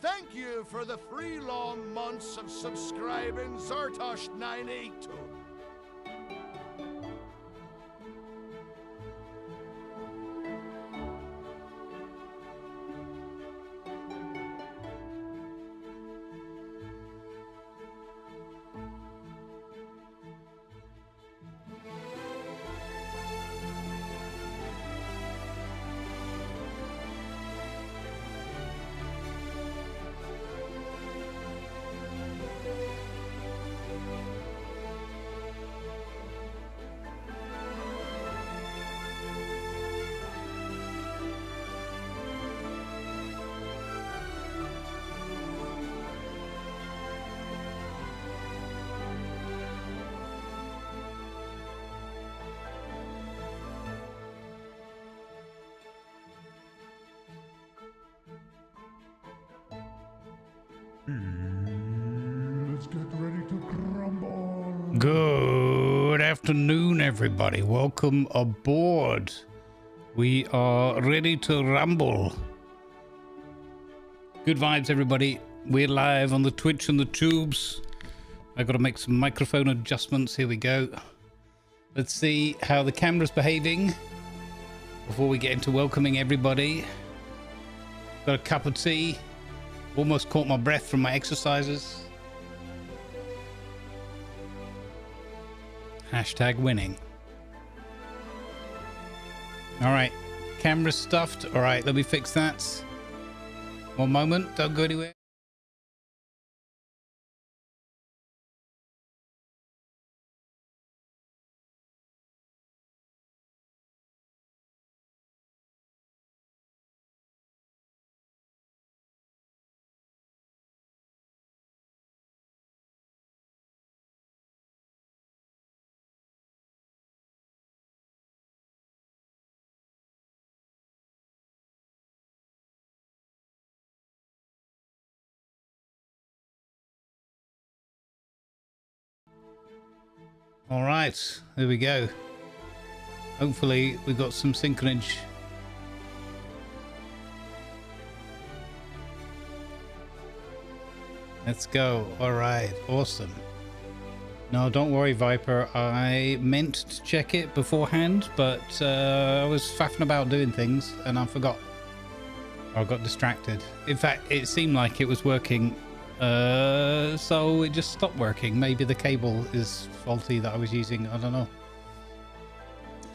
thank you for the 3 long months of subscribing, Zartosh982. Let's get ready to grumble. Good afternoon, everybody. Welcome aboard. We are ready to rumble. Good vibes, everybody. We're live on the Twitch and the tubes. I got to make some microphone adjustments. Here we go. Let's see how the camera's behaving before we get into welcoming everybody. Got a cup of tea. Almost caught my breath from my exercises. Hashtag winning. All right, camera's stuffed. All right, let me fix that. One moment, don't go anywhere. All right, there we go. Hopefully we got some synchronage. Let's go. All right, awesome. No, don't worry, Viper. I meant to check it beforehand, but I was faffing about doing things and I forgot. I got distracted. In fact, it seemed like it was working, so it just stopped working. Maybe the cable is faulty that I was using. I don't know.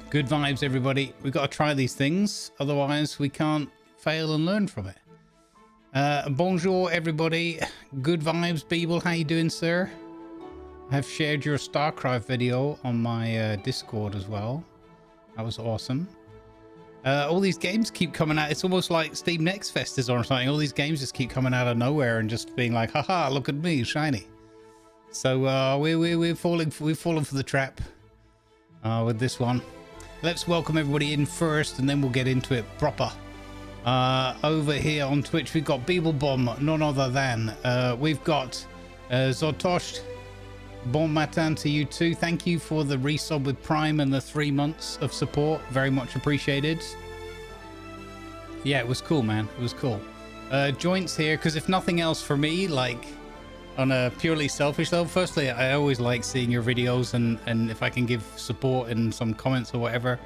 Good vibes, everybody. We've got to try these things, otherwise we can't fail and learn from it. Bonjour, everybody. Good vibes, Beeble. How you doing, sir? I have shared your StarCraft video on my Discord as well. That was awesome. All these games keep coming out. It's almost like Steam Next Fest is or something. All these games just keep coming out of nowhere and just being like, haha, look at me, shiny. So we're falling for the trap with this one. Let's welcome everybody in first, and then we'll get into it proper. Over here on Twitch, we've got Beeblebomb, none other than. We've got Zortosh. Bon matin to you too. Thank you for the resub with Prime and the 3 months of support. Very much appreciated. Yeah, it was cool, man. It was cool. Joints here, because if nothing else for me, like on a purely selfish level, firstly, I always like seeing your videos, and if I can give support in some comments or whatever,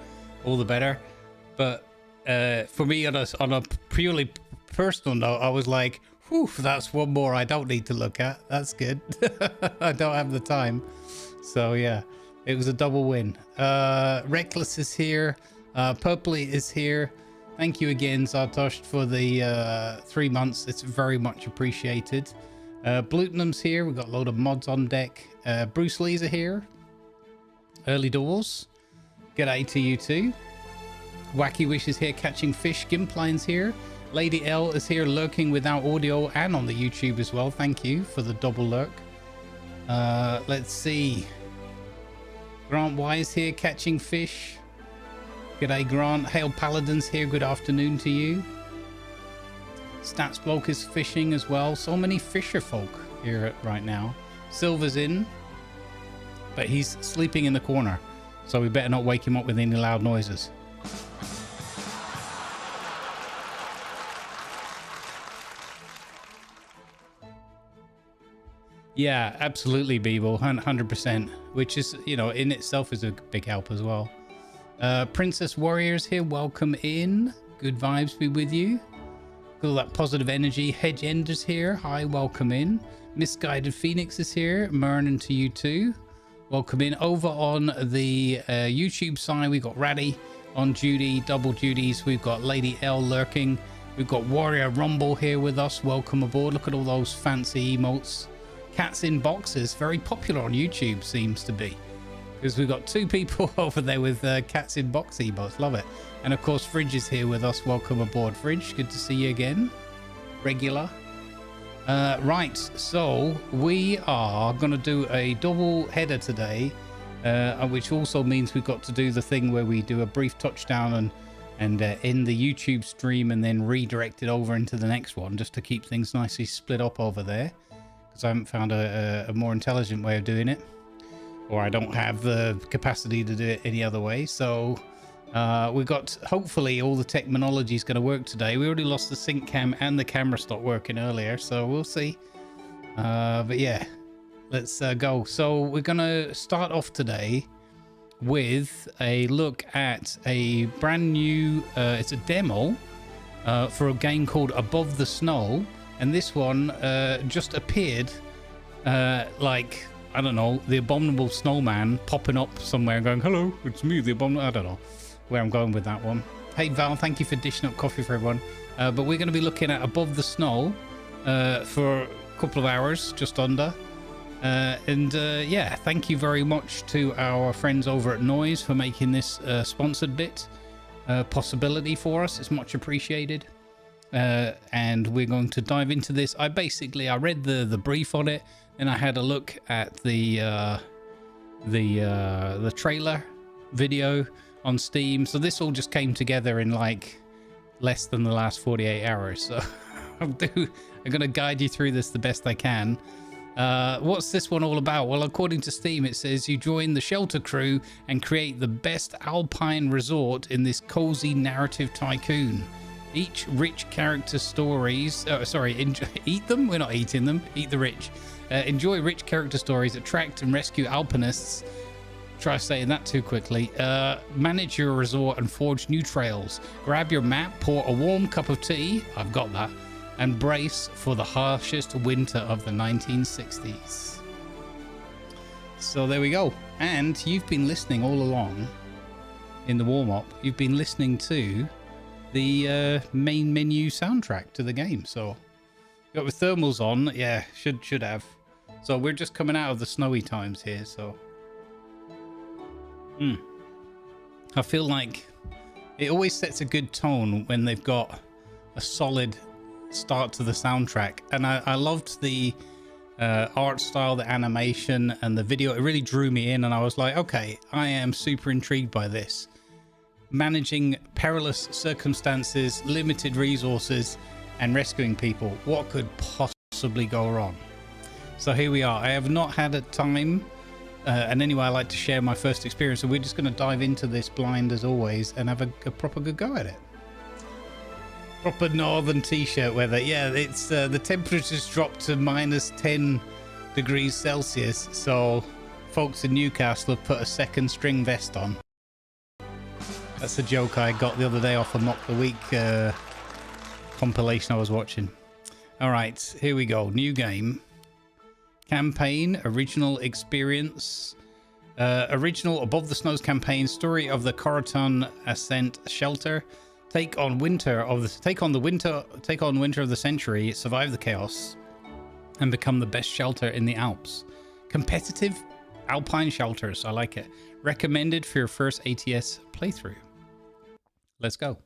all the better. But for me, on a purely personal note, I was like, whew, that's one more I don't need to look at. That's good. I don't have the time. So yeah, it was a double win. Reckless is here. Purpley is here. Thank you again, Zartosh, for the 3 months. It's very much appreciated. Blutenham's here. We've got a load of mods on deck. Bruce Lee's are here. Early Doors. G'day to you too. Wacky Wish is here catching fish. Gimpline's here. Lady L is here lurking without audio and on the YouTube as well. Thank you for the double lurk. Let's see. Grant Wise here catching fish. G'day, Grant. Hail Paladin's here. Good afternoon to you. Stats Bloke is fishing as well. So many fisher folk here right now. Silver's in, but he's sleeping in the corner, so we better not wake him up with any loud noises. Yeah, absolutely, Beeble, 100%, which is, you know, in itself is a big help as well. Princess Warriors here, welcome in. Good vibes be with you. Got all that positive energy. Hedge Enders here, hi, welcome in. Misguided Phoenix is here, Mernon to you too. Welcome in. Over on the YouTube side, we've got Raddy on duty, double duties. We've got Lady L lurking. We've got Warrior Rumble here with us. Welcome aboard. Look at all those fancy emotes. Cats in boxes, very popular on YouTube, seems to be. Because we've got 2 people over there with cats in box emotes. Love it. And of course, Fridge is here with us. Welcome aboard, Fridge. Good to see you again. Regular. Right, so we are going to do a double header today, which also means we've got to do the thing where we do a brief touchdown and end the YouTube stream and then redirect it over into the next one, just to keep things nicely split up over there, because I haven't found a more intelligent way of doing it, or I don't have the capacity to do it any other way. So we've got, hopefully all the technology is going to work today. We already lost the sync cam and the camera stopped working earlier, so we'll see. But yeah, let's go. So we're going to start off today with a look at a brand new, it's a demo for a game called Above the Snow. And this one just appeared like, I don't know, the Abominable Snowman popping up somewhere going, hello, it's me, the Abominable, I don't know where I'm going with that one. Hey Val, thank you for dishing up coffee for everyone. But we're going to be looking at Above the Snow for a couple of hours, just under. Yeah, thank you very much to our friends over at Noise for making this sponsored bit possibility for us. It's much appreciated. And we're going to dive into this. I read the brief on it, and I had a look at the trailer video on Steam. So this all just came together in like less than the last 48 hours. So I'm going to guide you through this the best I can. What's this one all about? Well, according to Steam, it says you join the shelter crew and create the best alpine resort in this cozy narrative tycoon. Each rich character stories, eat them? We're not eating them. Eat the rich. Enjoy rich character stories, attract and rescue alpinists. Try saying that too quickly. Manage your resort and forge new trails. Grab your map, pour a warm cup of tea. I've got that. And brace for the harshest winter of the 1960s. So there we go. And you've been listening all along in the warm-up. You've been listening to the main menu soundtrack to the game. So got the thermals on. Yeah, should have. So we're just coming out of the snowy times here. So I feel like it always sets a good tone when they've got a solid start to the soundtrack. And I loved the art style, the animation, and the video. It really drew me in, and I was like, okay, I am super intrigued by this. Managing perilous circumstances, limited resources, and rescuing people. What could possibly go wrong? So here we are. I have not had a time, and anyway, I like to share my first experience, so we're just going to dive into this blind as always and have a proper good go at it. Proper northern t-shirt weather. Yeah, it's the temperature's dropped to minus 10 degrees Celsius, so folks in Newcastle have put a second string vest on. That's a joke I got the other day off a Mock the Week compilation I was watching. All right, here we go. New game. Campaign, original experience. Original Above the Snows campaign, story of the Coraton Ascent Shelter. Take on winter of the century, survive the chaos, and become the best shelter in the Alps. Competitive alpine shelters. I like it. Recommended for your first ATS playthrough. Let's go.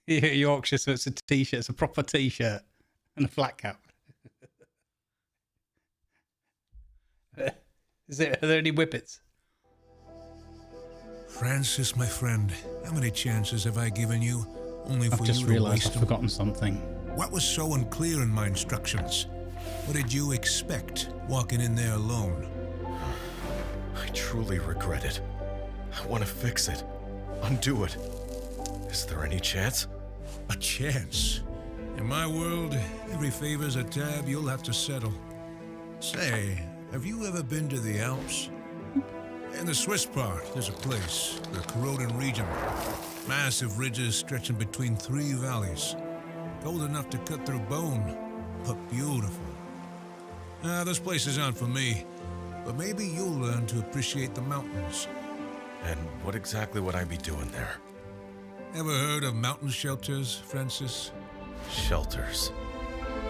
Yorkshire, so it's a t-shirt. It's a proper t-shirt and a flat cap. Are there any whippets? Francis, my friend, how many chances have I given you? Only for I've just you to realised waste I've forgotten something. What was so unclear in my instructions? What did you expect, walking in there alone? I truly regret it. I want to fix it. Undo it. Is there any chance? A chance? In my world, every favor's a tab you'll have to settle. Say, have you ever been to the Alps? In the Swiss part, there's a place, the Corrodon region. Massive ridges stretching between 3 valleys. Cold enough to cut through bone, but beautiful. Those places aren't for me, but maybe you'll learn to appreciate the mountains. And what exactly would I be doing there? Ever heard of mountain shelters, Francis? Shelters?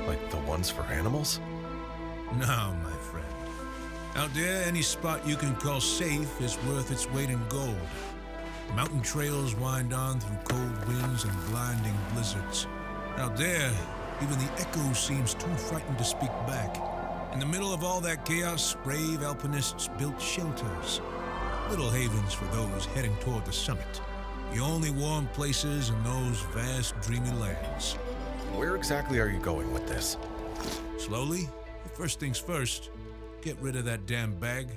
Like the ones for animals? No, my friend. Out there, any spot you can call safe is worth its weight in gold. Mountain trails wind on through cold winds and blinding blizzards. Out there, even the echo seems too frightened to speak back. In the middle of all that chaos, brave alpinists built shelters. Little havens for those heading toward the summit. The only warm places in those vast, dreamy lands. Where exactly are you going with this? Slowly, first things first, get rid of that damn bag.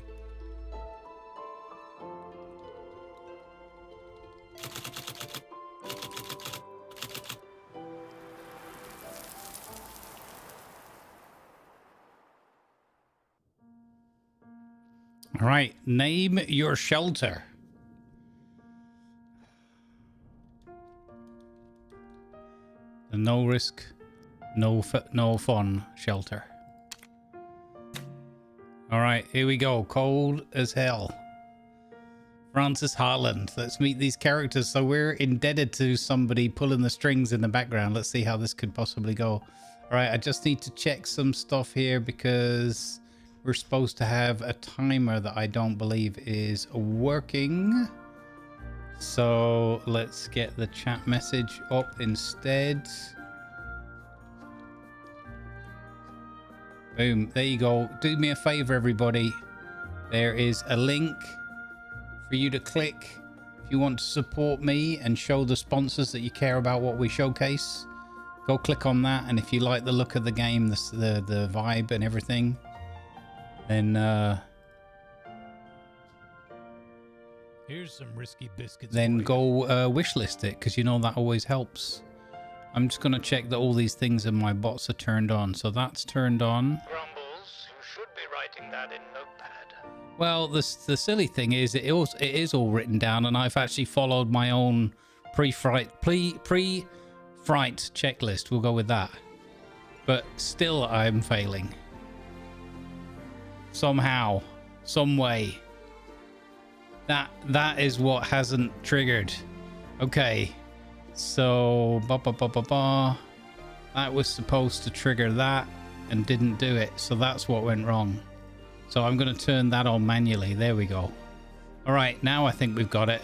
All right, name your shelter. The no risk, no fun shelter. All right, here we go. Cold as hell. Francis Harland. Let's meet these characters. So we're indebted to somebody pulling the strings in the background. Let's see how this could possibly go. All right, I just need to check some stuff here because we're supposed to have a timer that I don't believe is working. So let's get the chat message up instead. Boom, there you go. Do me a favor, everybody. There is a link for you to click if you want to support me and show the sponsors that you care about what we showcase. Go click on that, and if you like the look of the game, the vibe and everything, then here's some risky biscuits. Then go wishlist it, because you know that always helps. I'm just going to check that all these things in my bots are turned on. So that's turned on. Grumbles, you should be writing that in Notepad. Well, the silly thing is, it is all written down, and I've actually followed my own pre-fright checklist. We'll go with that. But still, I'm failing. Somehow, some way. That is what hasn't triggered. Okay. So, that was supposed to trigger that and didn't do it. So that's what went wrong. So I'm going to turn that on manually. There we go. All right, now I think we've got it.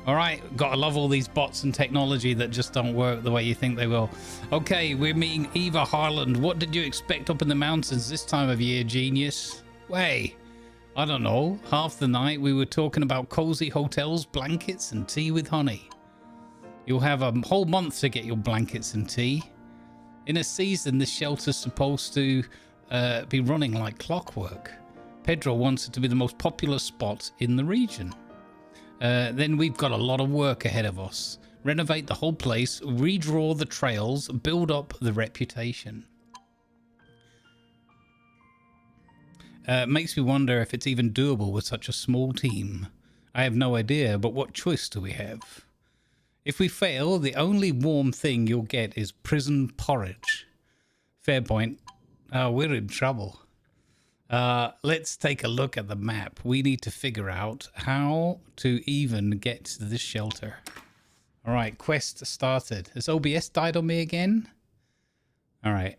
All right, gotta love all these bots and technology that just don't work the way you think they will. Okay, we're meeting Eva Harland. What did you expect up in the mountains this time of year, genius? Way. I don't know. Half the night we were talking about cozy hotels, blankets, and tea with honey. You'll have a whole month to get your blankets and tea. In a season, this shelter's supposed to be running like clockwork. Pedro wants it to be the most popular spot in the region. Then we've got a lot of work ahead of us. Renovate the whole place, redraw the trails, build up the reputation. Makes me wonder if it's even doable with such a small team. I have no idea, but what choice do we have? If we fail, the only warm thing you'll get is prison porridge. Fair point. We're in trouble. Let's take a look at the map. We need to figure out how to even get to this shelter. All right, quest started. Has OBS died on me again? All right,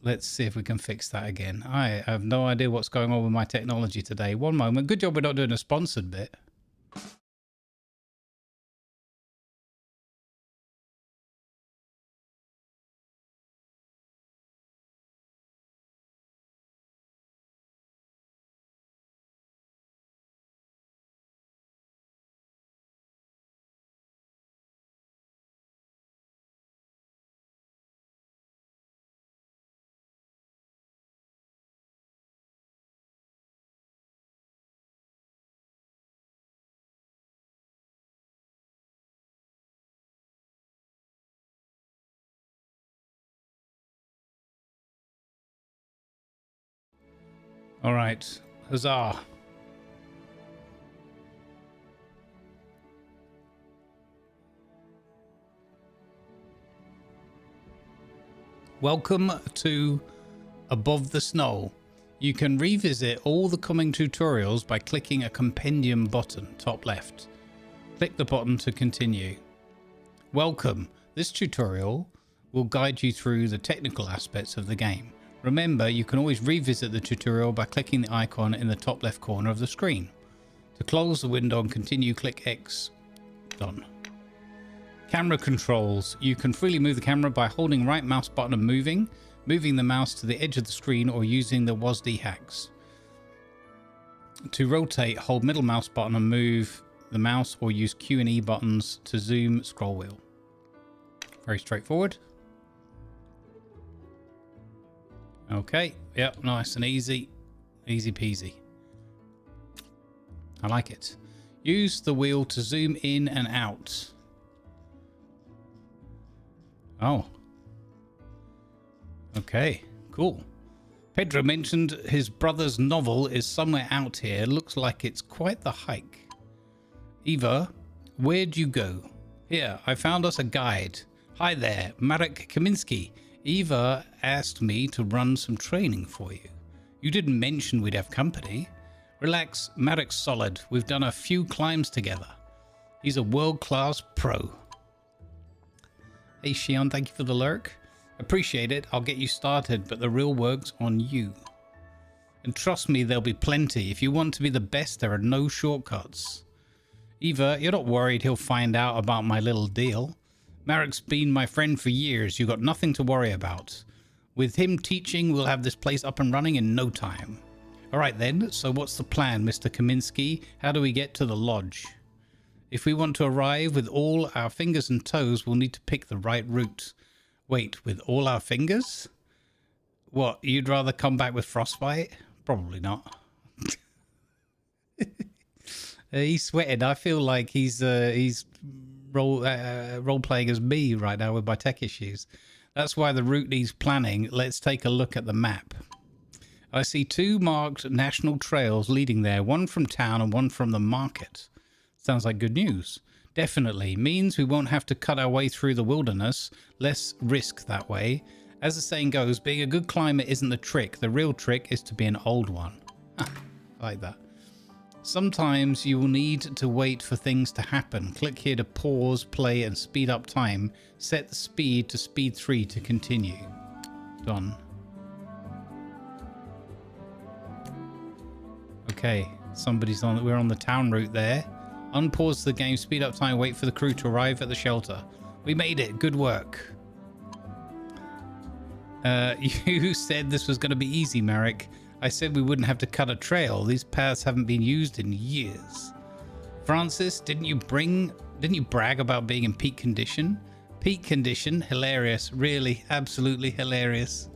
let's see if we can fix that again. I have no idea what's going on with my technology today. One moment. Good job we're not doing a sponsored bit. All right. Huzzah. Welcome to Above the Snow. You can revisit all the coming tutorials by clicking a compendium button, top left. Click the button to continue. Welcome. This tutorial will guide you through the technical aspects of the game. Remember, you can always revisit the tutorial by clicking the icon in the top left corner of the screen. To close the window and continue, click X. Done. Camera controls. You can freely move the camera by holding right mouse button and moving the mouse to the edge of the screen, or using the WASD hacks. To rotate, hold middle mouse button and move the mouse, or use Q and E buttons to zoom scroll wheel. Very straightforward. Okay, yep, nice and easy. Easy peasy. I like it. Use the wheel to zoom in and out. Oh. Okay, cool. Pedro mentioned his brother's novel is somewhere out here. Looks like it's quite the hike. Eva, where'd you go? Here, I found us a guide. Hi there, Marek Kaminsky. Eva asked me to run some training for you. You didn't mention we'd have company. Relax, Marek's solid. We've done a few climbs together. He's a world-class pro. Hey Shion, thank you for the lurk. Appreciate it. I'll get you started, but the real work's on you. And trust me, there'll be plenty. If you want to be the best, there are no shortcuts. Eva, you're not worried he'll find out about my little deal. Marek's been my friend for years. You got nothing to worry about. With him teaching, we'll have this place up and running in no time. All right then, so what's the plan, Mr. Kaminsky? How do we get to the lodge? If we want to arrive with all our fingers and toes, we'll need to pick the right route. Wait, with all our fingers? What, you'd rather come back with frostbite? Probably not. He's sweating. I feel like he's role playing as me right now with my tech issues. That's why the route needs planning. Let's take a look at the map. I see two marked national trails leading there, one from town and one from the market. Sounds like good news. Definitely. Means we won't have to cut our way through the wilderness. Less risk that way. As the saying goes, being a good climber isn't the trick. The real trick is to be an old one. I like that. Sometimes you will need to wait for things to happen. Click here to pause, play, and speed up time. Set the speed to speed 3 to continue. Done. Okay, somebody's on. We're on the town route there. Unpause the game, speed up time, wait for the crew to arrive at the shelter. We made it. Good work. You said this was going to be easy, Marek. I said we wouldn't have to cut a trail. These paths haven't been used in years. Francis, didn't you brag about being in peak condition? Peak condition? Hilarious. Really, absolutely hilarious.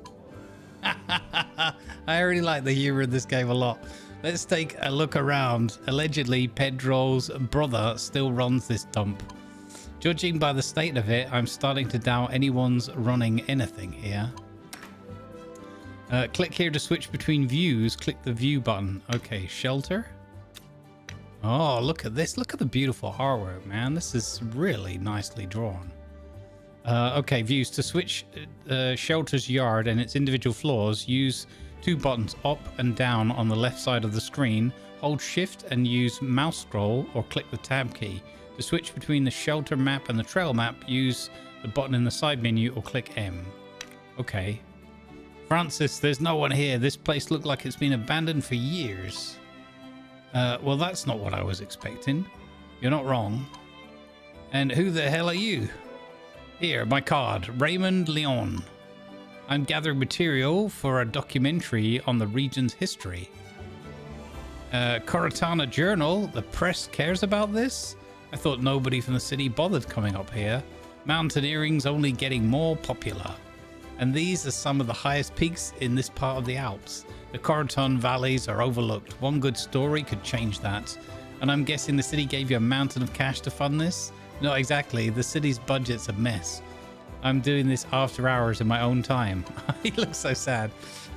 I already like the humor in this game a lot. Let's take a look around. Allegedly, Pedro's brother still runs this dump. Judging by the state of it, I'm starting to doubt anyone's running anything here. Click here to switch between views. Click the view button. Okay, shelter. Oh, look at this. Look at the beautiful artwork, man. This is really nicely drawn. Okay, views. To switch shelter's yard and its individual floors, use two buttons up and down on the left side of the screen. Hold shift and use mouse scroll or click the tab key. To switch between the shelter map and the trail map, use the button in the side menu or click M. Okay. Francis, there's no one here. This place looked like it's been abandoned for years. Well, that's not what I was expecting. You're not wrong. And who the hell are you? Here, my card. Raymond Leon. I'm gathering material for a documentary on the region's history. Corotana Journal? The press cares about this? I thought nobody from the city bothered coming up here. Mountaineering's only getting more popular. And these are some of the highest peaks in this part of the Alps. The Coroton valleys are overlooked. One good story could change that. And I'm guessing the city gave you a mountain of cash to fund this? Not exactly. The city's budget's a mess. I'm doing this after hours in my own time. He looks so sad.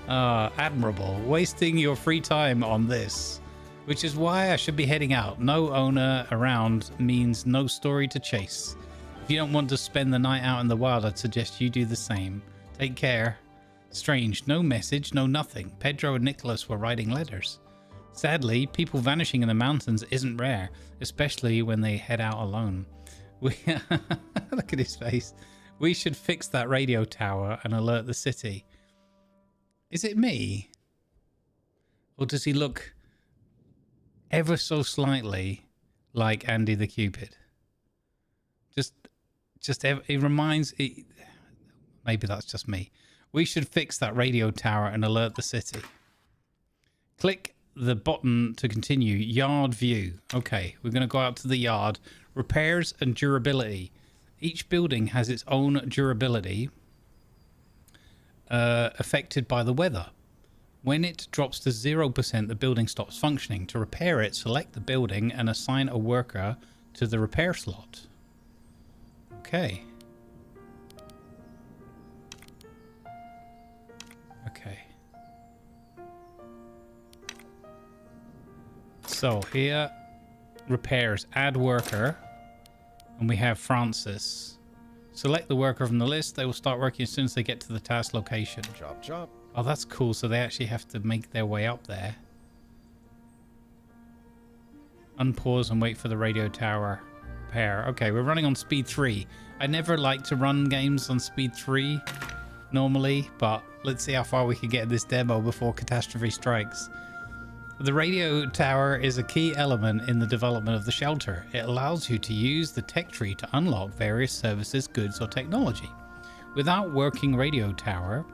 Admirable. Wasting your free time on this. Which is why I should be heading out. No owner around means no story to chase. If you don't want to spend the night out in the wild, I'd suggest you do the same. Take care. Strange. No message, no nothing. Pedro and Nicholas were writing letters. Sadly, people vanishing in the mountains isn't rare, especially when they head out alone. Look at his face. We should fix that radio tower and alert the city. Is it me? Or does he look ever so slightly like Andy the Cupid? It reminds... maybe that's just me. We should fix that radio tower and alert the city. Click the button to continue. Yard view. Okay, we're going to go out to the yard. Repairs and durability. Each building has its own durability affected by the weather. When it drops to 0%, the building stops functioning. To repair it, select the building and assign a worker to the repair slot. Okay. Okay. So here, repairs, add worker, and we have Francis. Select the worker from the list. They will start working as soon as they get to the task location. Chop. Oh, that's cool. So they actually have to make their way up there. Unpause and wait for the radio tower repair. Okay, we're running on speed 3. I never like to run games on speed 3 normally, but let's see how far we can get in this demo before catastrophe strikes. The radio tower is a key element in the development of the shelter. It allows you to use the tech tree to unlock various services, goods, or technology. Without working radio tower,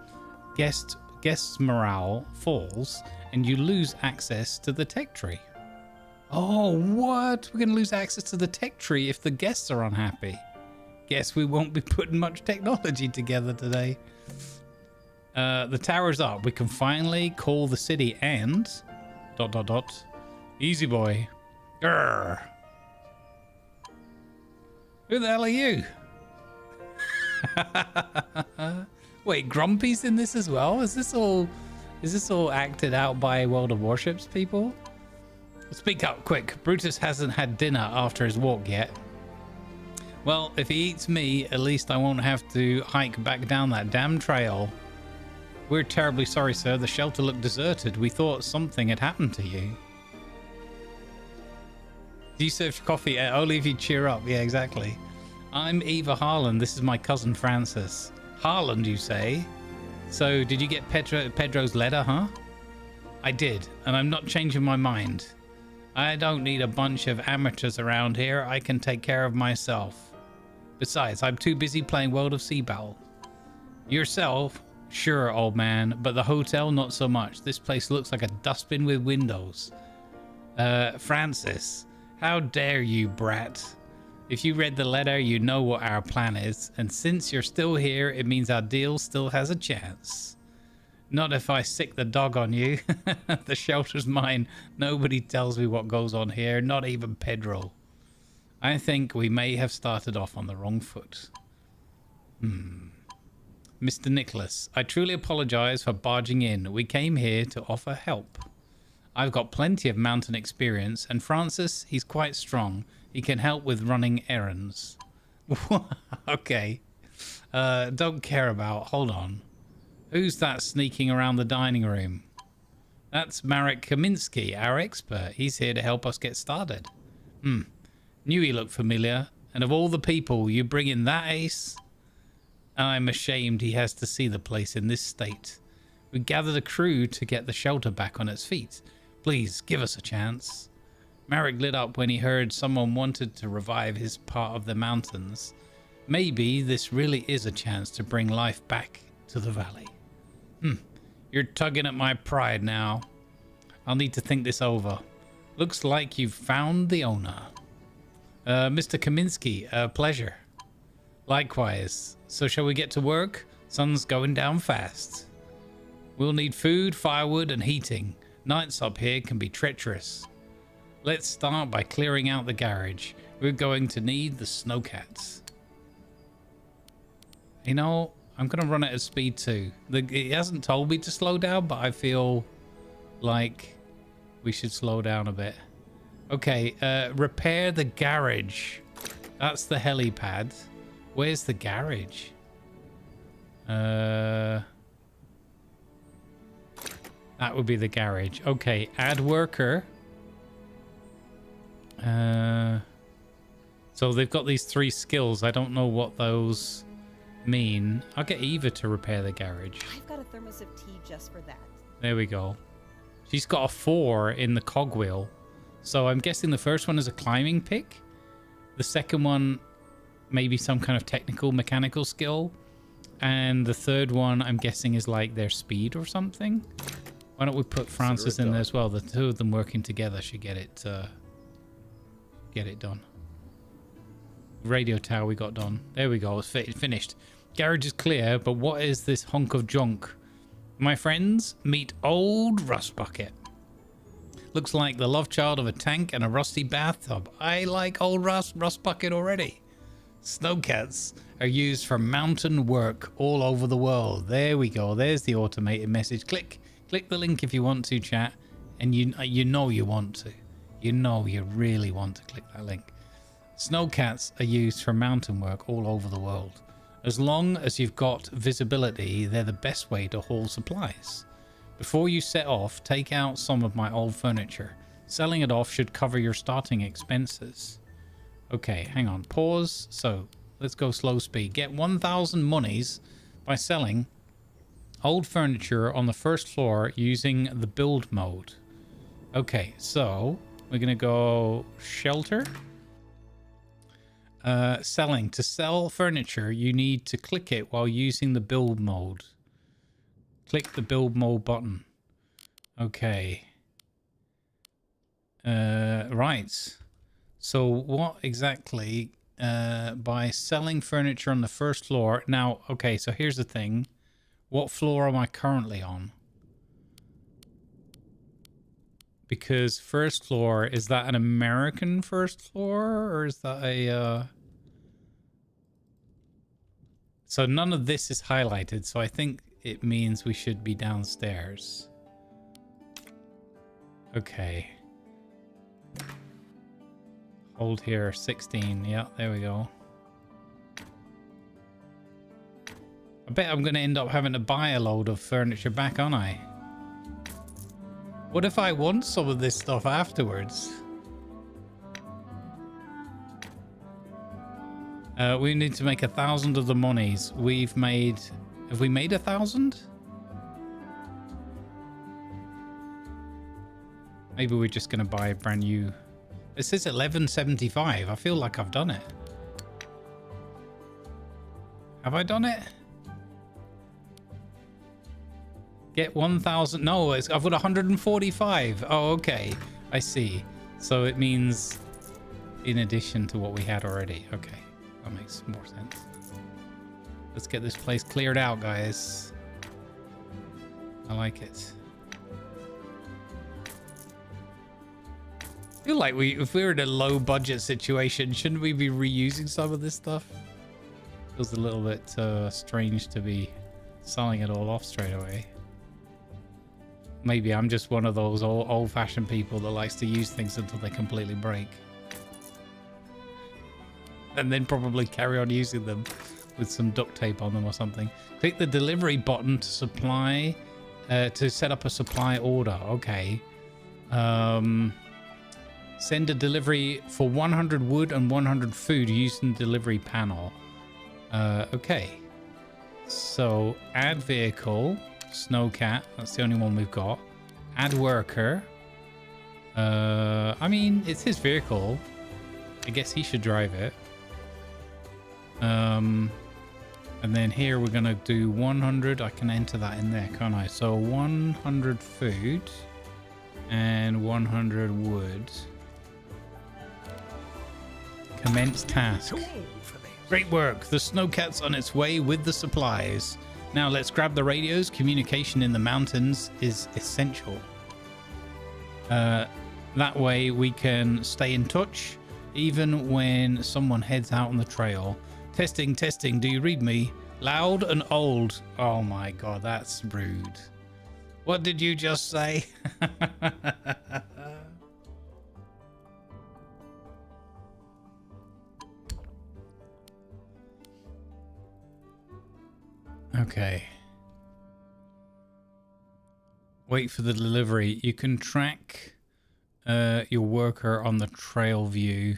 guests' morale falls and you lose access to the tech tree. Oh, what? We're going to lose access to the tech tree if the guests are unhappy. Guess we won't be putting much technology together today. The tower's up. We can finally call the city and... ... Easy boy. Grr. Who the hell are you? Wait, Grumpy's in this as well? Is this all acted out by World of Warships people? Speak up quick. Brutus hasn't had dinner after his walk yet. Well, if he eats me, at least I won't have to hike back down that damn trail. We're terribly sorry, sir. The shelter looked deserted. We thought something had happened to you. Do you serve coffee? Only if you cheer up. Yeah, exactly. I'm Eva Harland. This is my cousin Francis. Harland, you say? So, did you get Pedro's letter, huh? I did, and I'm not changing my mind. I don't need a bunch of amateurs around here. I can take care of myself. Besides, I'm too busy playing World of Sea Battle. Yourself? Sure, old man, but the hotel, not so much. This place looks like a dustbin with windows. Francis, how dare you, brat? If you read the letter, you know what our plan is, and since you're still here, it means our deal still has a chance. Not if I sick the dog on you. The shelter's mine. Nobody tells me what goes on here, not even Pedro. I think we may have started off on the wrong foot. Mr. Nicholas, I truly apologize for barging in. We came here to offer help. I've got plenty of mountain experience, and Francis, he's quite strong. He can help with running errands. Okay. Don't care about. Hold on. Who's that sneaking around the dining room? That's Marek Kaminsky, our expert. He's here to help us get started. Knew he looked familiar. And of all the people, you bring in that ace? I'm ashamed he has to see the place in this state. We gathered a crew to get the shelter back on its feet. Please, give us a chance. Marek lit up when he heard someone wanted to revive his part of the mountains. Maybe this really is a chance to bring life back to the valley. You're tugging at my pride now. I'll need to think this over. Looks like you've found the owner. Mr. Kaminsky, a pleasure. Likewise. So shall we get to work? Sun's going down fast. We'll need food, firewood, and heating. Nights up here can be treacherous. Let's start by clearing out the garage. We're going to need the snowcats. You know, I'm gonna run it at speed 2. It hasn't told me to slow down, but I feel like we should slow down a bit. Okay, repair the garage. That's the helipad. Where's the garage? That would be the garage. Okay, add worker. So they've got these 3 skills. I don't know what those mean. I'll get Eva to repair the garage. I've got a thermos of tea just for that. There we go. She's got a 4 in the cogwheel. So I'm guessing the first one is a climbing pick. The second one, maybe some kind of technical mechanical skill. And the third one, I'm guessing, is like their speed or something. Why don't we put Francis in there as well? The 2 of them working together should get it done. Radio tower we got done. There we go. It's finished. Garage is clear, but what is this hunk of junk? My friends, meet old Rust Bucket. Looks like the love child of a tank and a rusty bathtub. I like old Rust Bucket already. Snowcats are used for mountain work all over the world. There we go. There's the automated message. Click the link if you want to, chat. And you know you want to. You know you really want to click that link. Snowcats are used for mountain work all over the world. As long as you've got visibility, they're the best way to haul supplies. Before you set off, take out some of my old furniture. Selling it off should cover your starting expenses. Okay, hang on. Pause. So, let's go slow speed. Get 1,000 monies by selling old furniture on the first floor using the build mode. Okay, so we're going to go shelter. Selling. To sell furniture, you need to click it while using the build mode. Click the build mode button. Okay. Right. So what exactly by selling furniture on the first floor? Now, okay, so here's the thing. What floor am I currently on? Because first floor, is that an American first floor, or is that a so none of this is highlighted, so I think it means we should be downstairs. Okay. Hold here, 16. Yeah, there we go. I bet I'm going to end up having to buy a load of furniture back, aren't I? What if I want some of this stuff afterwards? We need to make 1,000 of the monies. We've made... Have we made 1,000? Maybe we're just going to buy a brand new... This is 1175. I feel like I've done it. Have I done it? Get 1,000. No, I've got 145. Oh, okay. I see. So it means in addition to what we had already. Okay. That makes more sense. Let's get this place cleared out, guys. I like it. I feel like if we were in a low budget situation, shouldn't we be reusing some of this stuff? Feels a little bit strange to be selling it all off straight away. Maybe I'm just one of those old-fashioned people that likes to use things until they completely break. And then probably carry on using them with some duct tape on them or something. Click the delivery button to supply, to set up a supply order. Okay. Send a delivery for 100 wood and 100 food using the delivery panel. Okay. So add vehicle, Snowcat. That's the only one we've got. Add worker. I mean, it's his vehicle. I guess he should drive it. And then here we're gonna do 100. I can enter that in there, can't I? So 100 food and 100 wood. Commence task. Great work. The Snowcat's on its way with the supplies. Now let's grab the radios. Communication in the mountains is essential. That way we can stay in touch even when someone heads out on the trail. Testing, testing. Do you read me? Loud and old. Oh my god, that's rude. What did you just say? Okay. Wait for the delivery. You can track your worker on the trail view.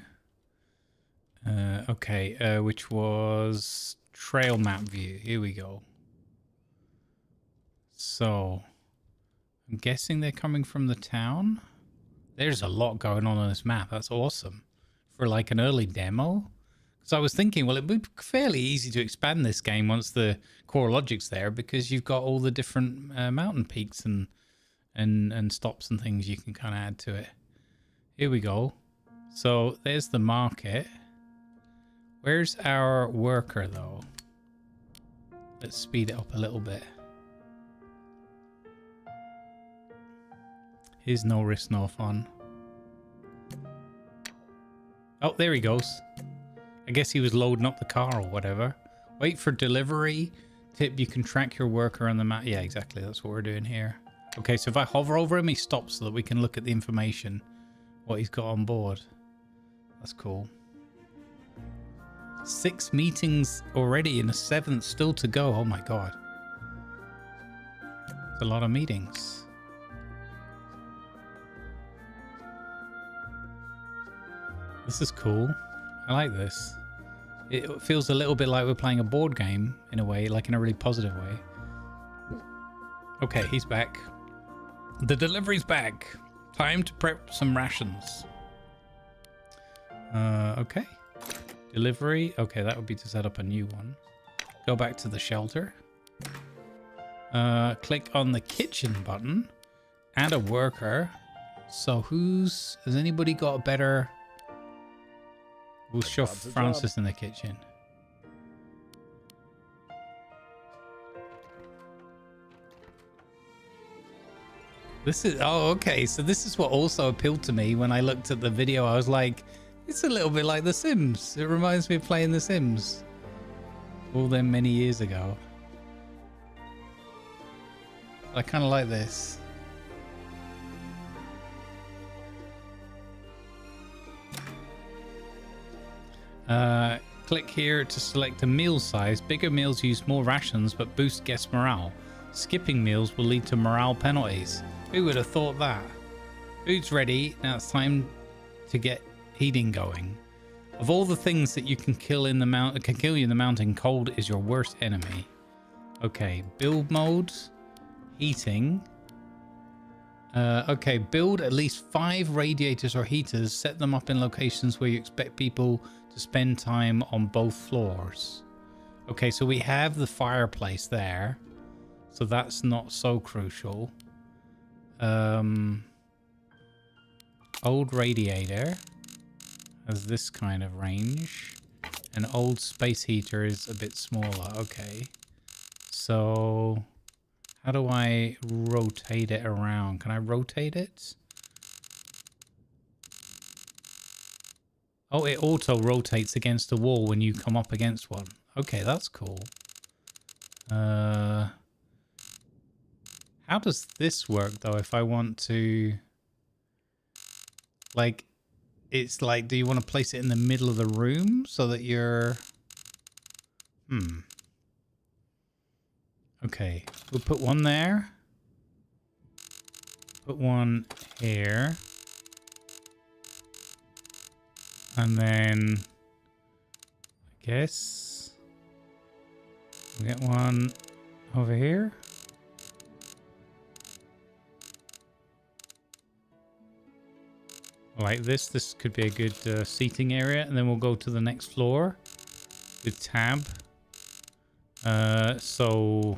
Okay, which was trail map view. Here we go. So, I'm guessing they're coming from the town. There's a lot going on this map. That's awesome. For like an early demo. So I was thinking, well, it would be fairly easy to expand this game once the core logic's there, because you've got all the different mountain peaks and stops and things you can kind of add to it. Here we go. So there's the market. Where's our worker though? Let's speed it up a little bit. Here's no risk, no fun. Oh, there he goes. I guess he was loading up the car or whatever. Wait for delivery. Tip, you can track your worker on the map. Yeah, exactly. That's what we're doing here. Okay, so if I hover over him, he stops so that we can look at the information, what he's got on board. That's cool. 6 meetings already and a 7th still to go. Oh my god. It's a lot of meetings. This is cool. I like this. It feels a little bit like we're playing a board game in a way, like in a really positive way. Okay, he's back. The delivery's back. Time to prep some rations. Okay. Delivery. Okay, that would be to set up a new one. Go back to the shelter. Click on the kitchen button. Add a worker. So has anybody got a better... We'll show Francis in the kitchen. This is... Oh, okay. So this is what also appealed to me when I looked at the video. I was like, it's a little bit like The Sims. It reminds me of playing The Sims. All them many years ago. I kind of like this. Click here to select a meal size. Bigger meals use more rations but boost guest morale. Skipping meals will lead to morale penalties. Who would have thought that? Food's ready. Now it's time to get heating going. Of all the things that you can kill in the mountain, can kill you in the mountain, cold is your worst enemy. Okay, build mode, heating. Okay, build at least 5 radiators or heaters. Set them up in locations where you expect people to spend time on both floors. Okay, so we have the fireplace there, so that's not so crucial. Old radiator has this kind of range. An old space heater is a bit smaller. Okay, so how do I rotate it around? Can I rotate it? Oh, it auto rotates against the wall when you come up against one. Okay, that's cool. How does this work though if I want to... Like, it's like, do you want to place it in the middle of the room so that you're... Okay, we'll put one there. Put one here. And then, I guess, we get one over here. Like this. This could be a good seating area. And then we'll go to the next floor with tab. So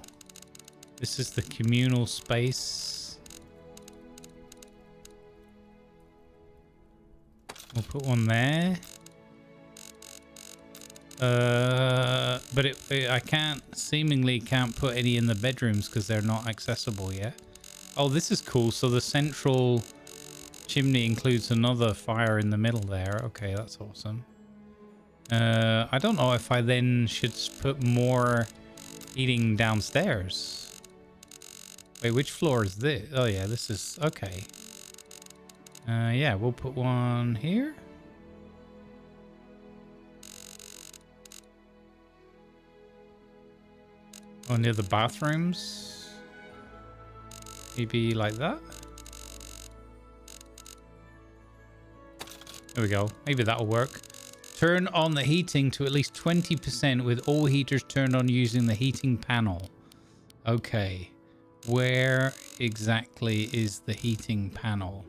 this is the communal space. We'll put one there. But I seemingly can't put any in the bedrooms because they're not accessible yet. Oh, this is cool. So the central chimney includes another fire in the middle there. Okay, that's awesome. I don't know if I then should put more heating downstairs. Wait, which floor is this? Oh yeah, this is okay. Yeah, we'll put one here. Oh, near the bathrooms. Maybe like that. There we go. Maybe that'll work. Turn on the heating to at least 20% with all heaters turned on using the heating panel. Okay. Where exactly is the heating panel?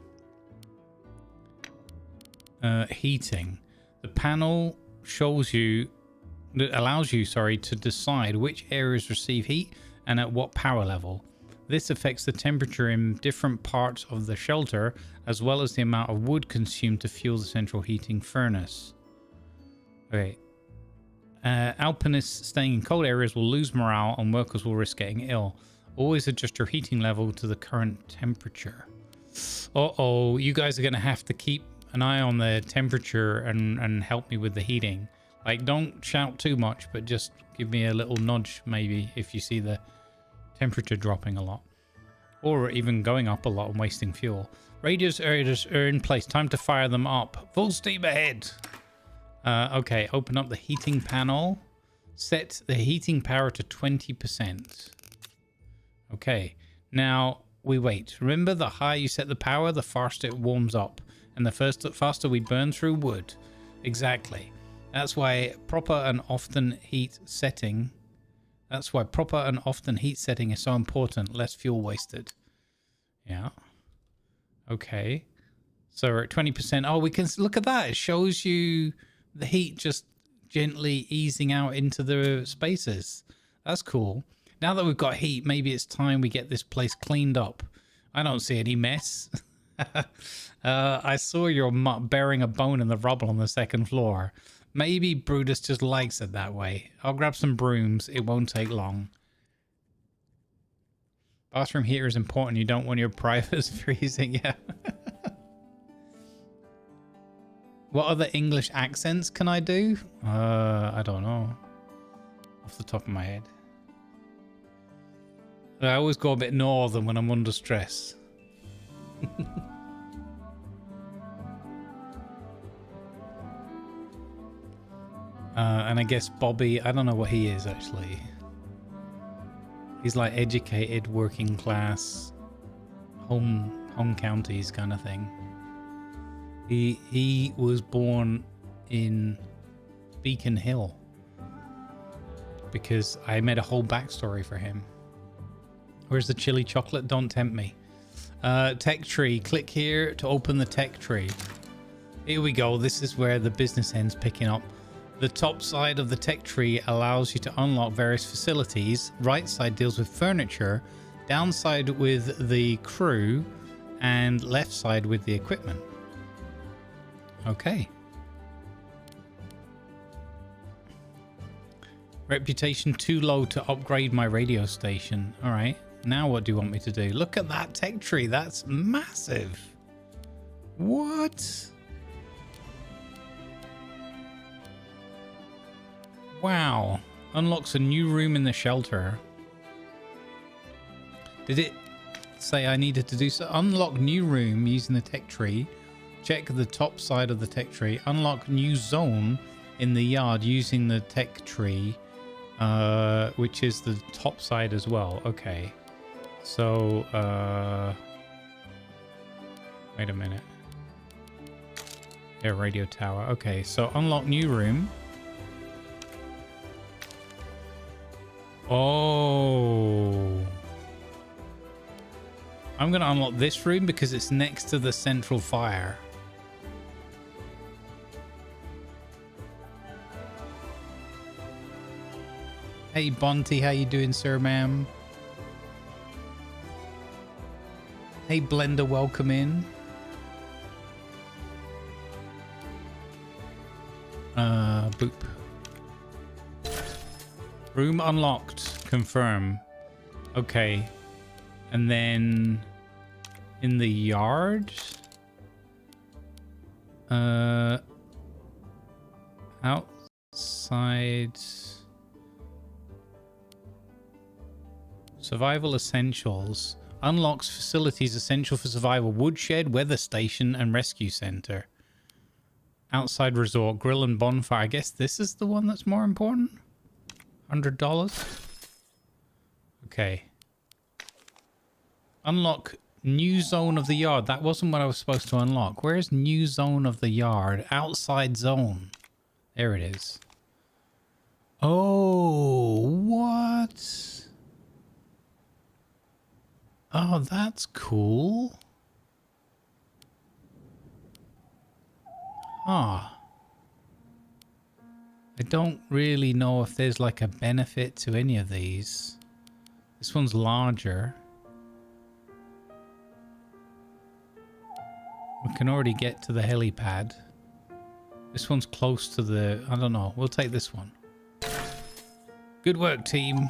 Heating. The panel shows you, allows you, to decide which areas receive heat and at what power level. This affects the temperature in different parts of the shelter, as well as the amount of wood consumed to fuel the central heating furnace. Okay. Alpinists staying in cold areas will lose morale and workers will risk getting ill. Always adjust your heating level to the current temperature. Uh-oh, you guys are going to have to keep an eye on the temperature and help me with the heating. Like, don't shout too much, but just give me a little nudge, maybe, if you see the temperature dropping a lot. Or even going up a lot and wasting fuel. Radios are in place. Time to fire them up. Full steam ahead. Okay, open up the heating panel. Set the heating power to 20%. Okay, now we wait. Remember, the higher you set the power, the faster it warms up. And the faster we burn through wood. Exactly. That's why proper and often heat setting. That's why proper and often heat setting is so important. Less fuel wasted. Yeah. Okay. So we're at 20%. Oh, we can look at that. It shows you the heat just gently easing out into the spaces. That's cool. Now that we've got heat, maybe it's time we get this place cleaned up. I don't see any mess. I saw you're bearing a bone in the rubble on the second floor. Maybe Brutus just likes it that way. I'll grab some brooms. It won't take long. Bathroom heater is important. You don't want your privates freezing. Yeah. What other English accents can I do? I don't know. Off the top of my head. I always go a bit northern when I'm under stress. And I guess Bobby, I don't know what he is actually. He's like educated, working class, home counties kind of thing. He was born in Beacon Hill because I made a whole backstory for him. Where's the chili chocolate? Don't tempt me. Tech tree. Click here to open the tech tree. Here we go. This is where the business end's picking up. The top side of the tech tree allows you to unlock various facilities. Right side deals with furniture. Down side with the crew. And left side with the equipment. Okay. Reputation too low to upgrade my radio station. All right. Now what do you want me to do? Look at that tech tree. That's massive. What? Wow. Unlocks a new room in the shelter. Did it say I needed to do so? Unlock new room using the tech tree. Check the top side of the tech tree. Unlock new zone in the yard using the tech tree, which is the top side as well. Okay. So, wait a minute. Yeah, radio tower. Okay, so unlock new room. Oh. I'm going to unlock this room because it's next to the central fire. Hey, Bonty, how you doing, sir, ma'am? Hey, Blender, welcome in. Boop. Room unlocked. Confirm. Okay. And then in the yard. Outside. Survival essentials. Unlocks facilities essential for survival. Woodshed, weather station, and rescue center. Outside resort, grill and bonfire. I guess this is the one that's more important. $100. Okay. Unlock new zone of the yard. That wasn't what I was supposed to unlock. Where's new zone of the yard? Outside zone. There it is. Oh, what? Oh, that's cool. Huh. I don't really know if there's like a benefit to any of these. This one's larger. We can already get to the helipad. This one's close to the... I don't know. We'll take this one. Good work, team.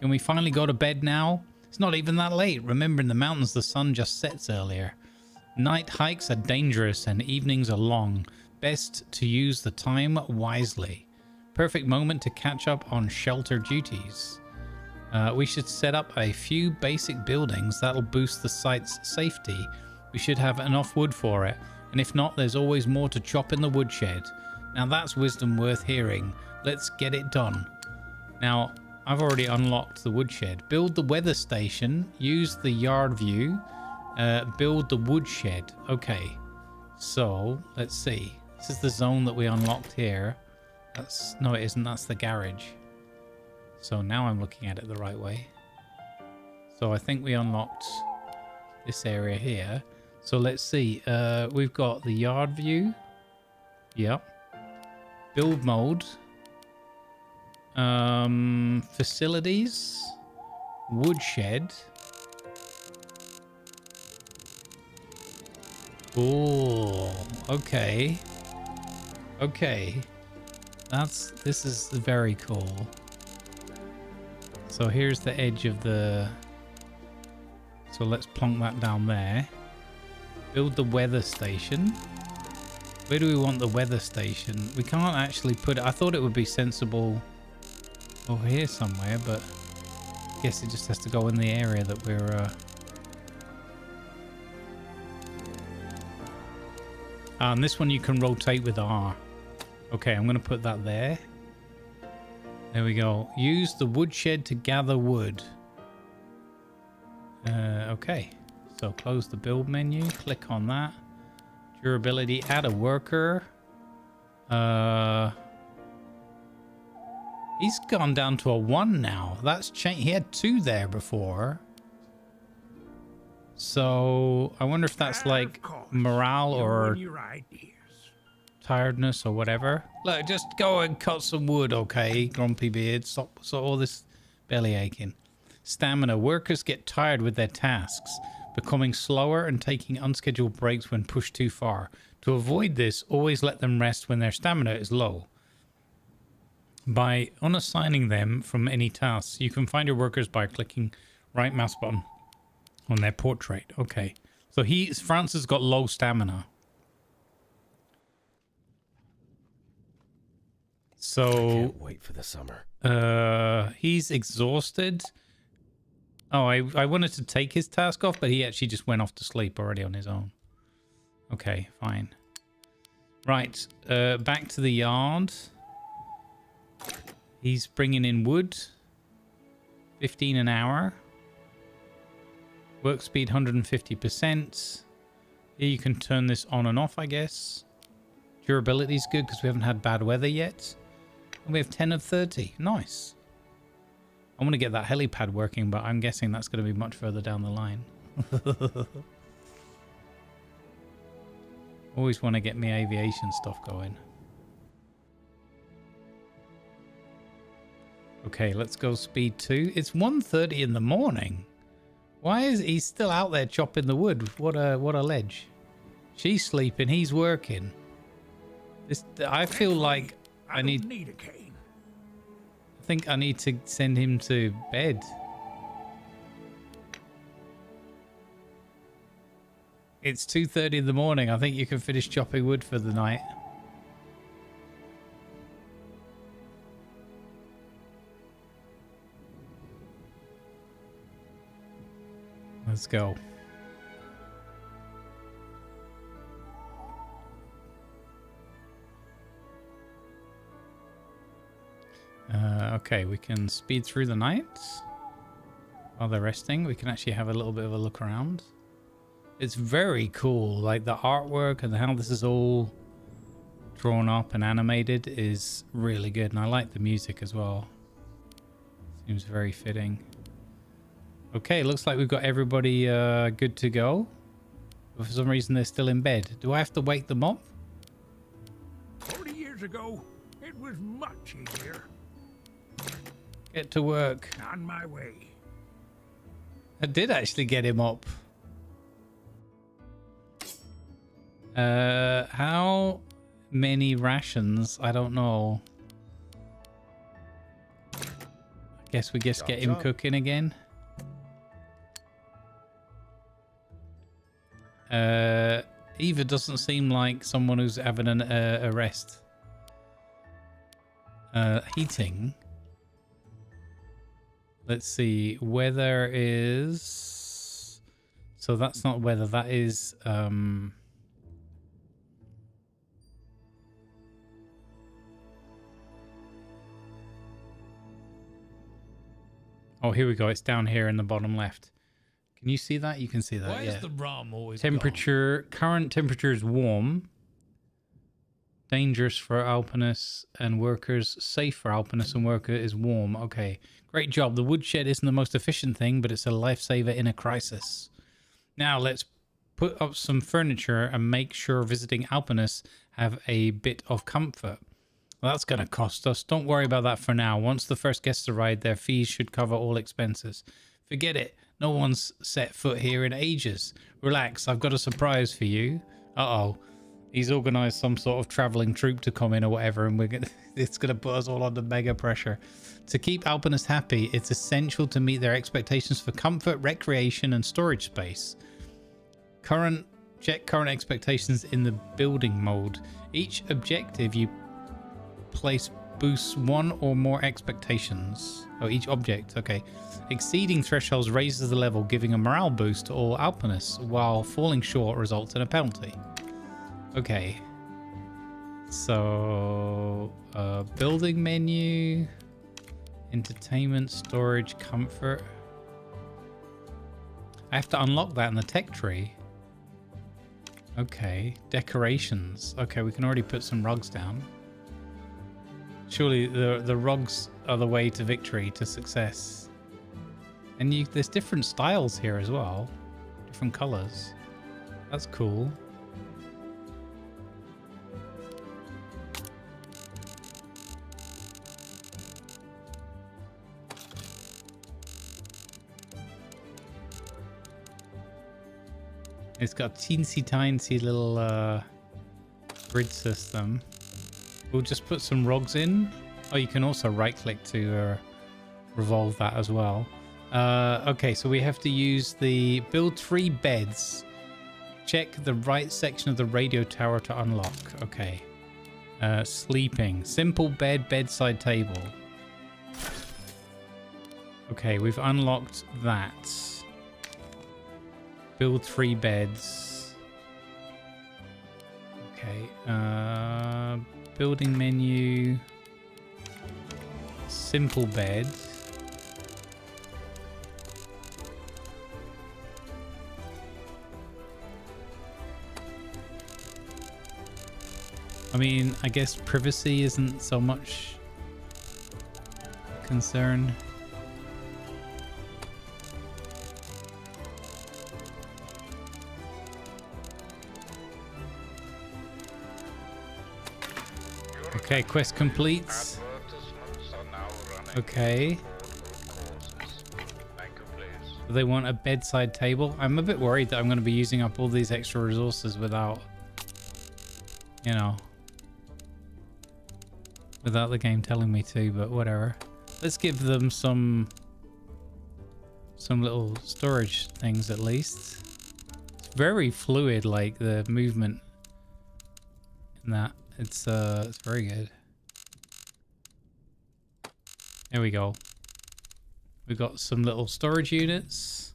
Can we finally go to bed now? It's not even that late. Remember, in the mountains, the sun just sets earlier. Night hikes are dangerous and evenings are long. Best to use the time wisely. Perfect moment to catch up on shelter duties. We should set up a few basic buildings that'll boost the site's safety. We should have enough wood for it. And if not, there's always more to chop in the woodshed. Now that's wisdom worth hearing. Let's get it done. Now, I've already unlocked the woodshed. Build the weather station. Use the yard view. Build the woodshed. Okay. So, let's see. This is the zone that we unlocked here. No, it isn't. That's the garage. So now I'm looking at it the right way. So I think we unlocked this area here. So let's see. We've got the yard view. Yep. Build mode. Facilities. Woodshed. Oh, okay. Okay. This is very cool. So here's the edge of the... So let's plonk that down there. Build the weather station. Where do we want the weather station? We can't actually put it... I thought it would be sensible over here somewhere, but I guess it just has to go in the area that we're... and this one you can rotate with R. Okay, I'm going to put that there. There we go. Use the woodshed to gather wood. Okay. So close the build menu. Click on that. Durability. Add a worker. He's gone down to a 1 now. That's changed. He had 2 there before. So I wonder if that's like morale or tiredness or whatever. Look, just go and cut some wood, okay, Grumpy Beard. Stop all this belly aching. Stamina. Workers get tired with their tasks, becoming slower and taking unscheduled breaks when pushed too far. To avoid this, always let them rest when their stamina is low. By unassigning them from any tasks, you can find your workers by clicking right mouse button on their portrait. Okay. So Francis got low stamina. So I can't wait for the summer. He's exhausted. Oh, I wanted to take his task off, but he actually just went off to sleep already on his own. Okay, fine. Right, back to the yard. He's bringing in wood. 15 an hour. Work speed 150%. Here you can turn this on and off, I guess. Durability is good because we haven't had bad weather yet. And we have 10 of 30. Nice. I want to get that helipad working, but I'm guessing that's going to be much further down the line. Always want to get me aviation stuff going. Okay, let's go speed 2. It's 1:30 in the morning. Why is he still out there chopping the wood? What a ledge. She's sleeping, he's working. I feel like I need a cane. I think I need to send him to bed. It's 2:30 in the morning. I think you can finish chopping wood for the night. Let's go. Okay, we can speed through the night while they're resting. We can actually have a little bit of a look around. It's very cool. Like the artwork and how this is all drawn up and animated is really good. And I like the music as well. Seems very fitting. Okay, looks like we've got everybody good to go. But for some reason, they're still in bed. Do I have to wake them up? 40 years ago, it was much easier. Get to work. On my way. I did actually get him up. How many rations? I don't know. I guess we just get him cooking again. Eva doesn't seem like someone who's having an arrest. Heating. Let's see. Weather is... So that's not weather. That is... Oh, here we go. It's down here in the bottom left. Can you see that? You can see that. Why yeah. is the rum always Temperature. Current temperature is warm. Dangerous for alpinists and workers. Safe for alpinists and workers is warm. Okay. Great job. The woodshed isn't the most efficient thing, but it's a lifesaver in a crisis. Now let's put up some furniture and make sure visiting alpinists have a bit of comfort. Well, that's going to cost us. Don't worry about that for now. Once the first guests arrive, their fees should cover all expenses. Forget it. No one's set foot here in ages. Relax. I've got a surprise for you. Uh-oh. He's organised some sort of travelling troupe to come in or whatever, and it's going to put us all under mega pressure. To keep alpinists happy, it's essential to meet their expectations for comfort, recreation, and storage space. Check current expectations in the building mode. Each objective you place boosts one or more expectations. Oh, each object. Okay. Exceeding thresholds raises the level, giving a morale boost to all alpinists, while falling short results in a penalty. Okay. So, building menu, entertainment, storage, comfort. I have to unlock that in the tech tree. Okay. Decorations. Okay, we can already put some rugs down. Surely the rugs are the way to victory, to success. And there's different styles here as well. Different colors. That's cool. It's got a teensy-tiny little grid system. We'll just put some rugs in. Oh, you can also right-click to revolve that as well. Okay, so we have to use the build 3 beds. Check the right section of the radio tower to unlock. Okay. Sleeping. Simple bed, bedside table. Okay, we've unlocked that. Build 3 beds. Okay. Building menu. Simple bed. I mean, I guess privacy isn't so much concern. Okay, quest completes. Okay. They want a bedside table. I'm a bit worried that I'm going to be using up all these extra resources without, you know, without the game telling me to, but whatever. Let's give them some little storage things at least. It's very fluid, like the movement in that. It's very good. There we go. We've got some little storage units.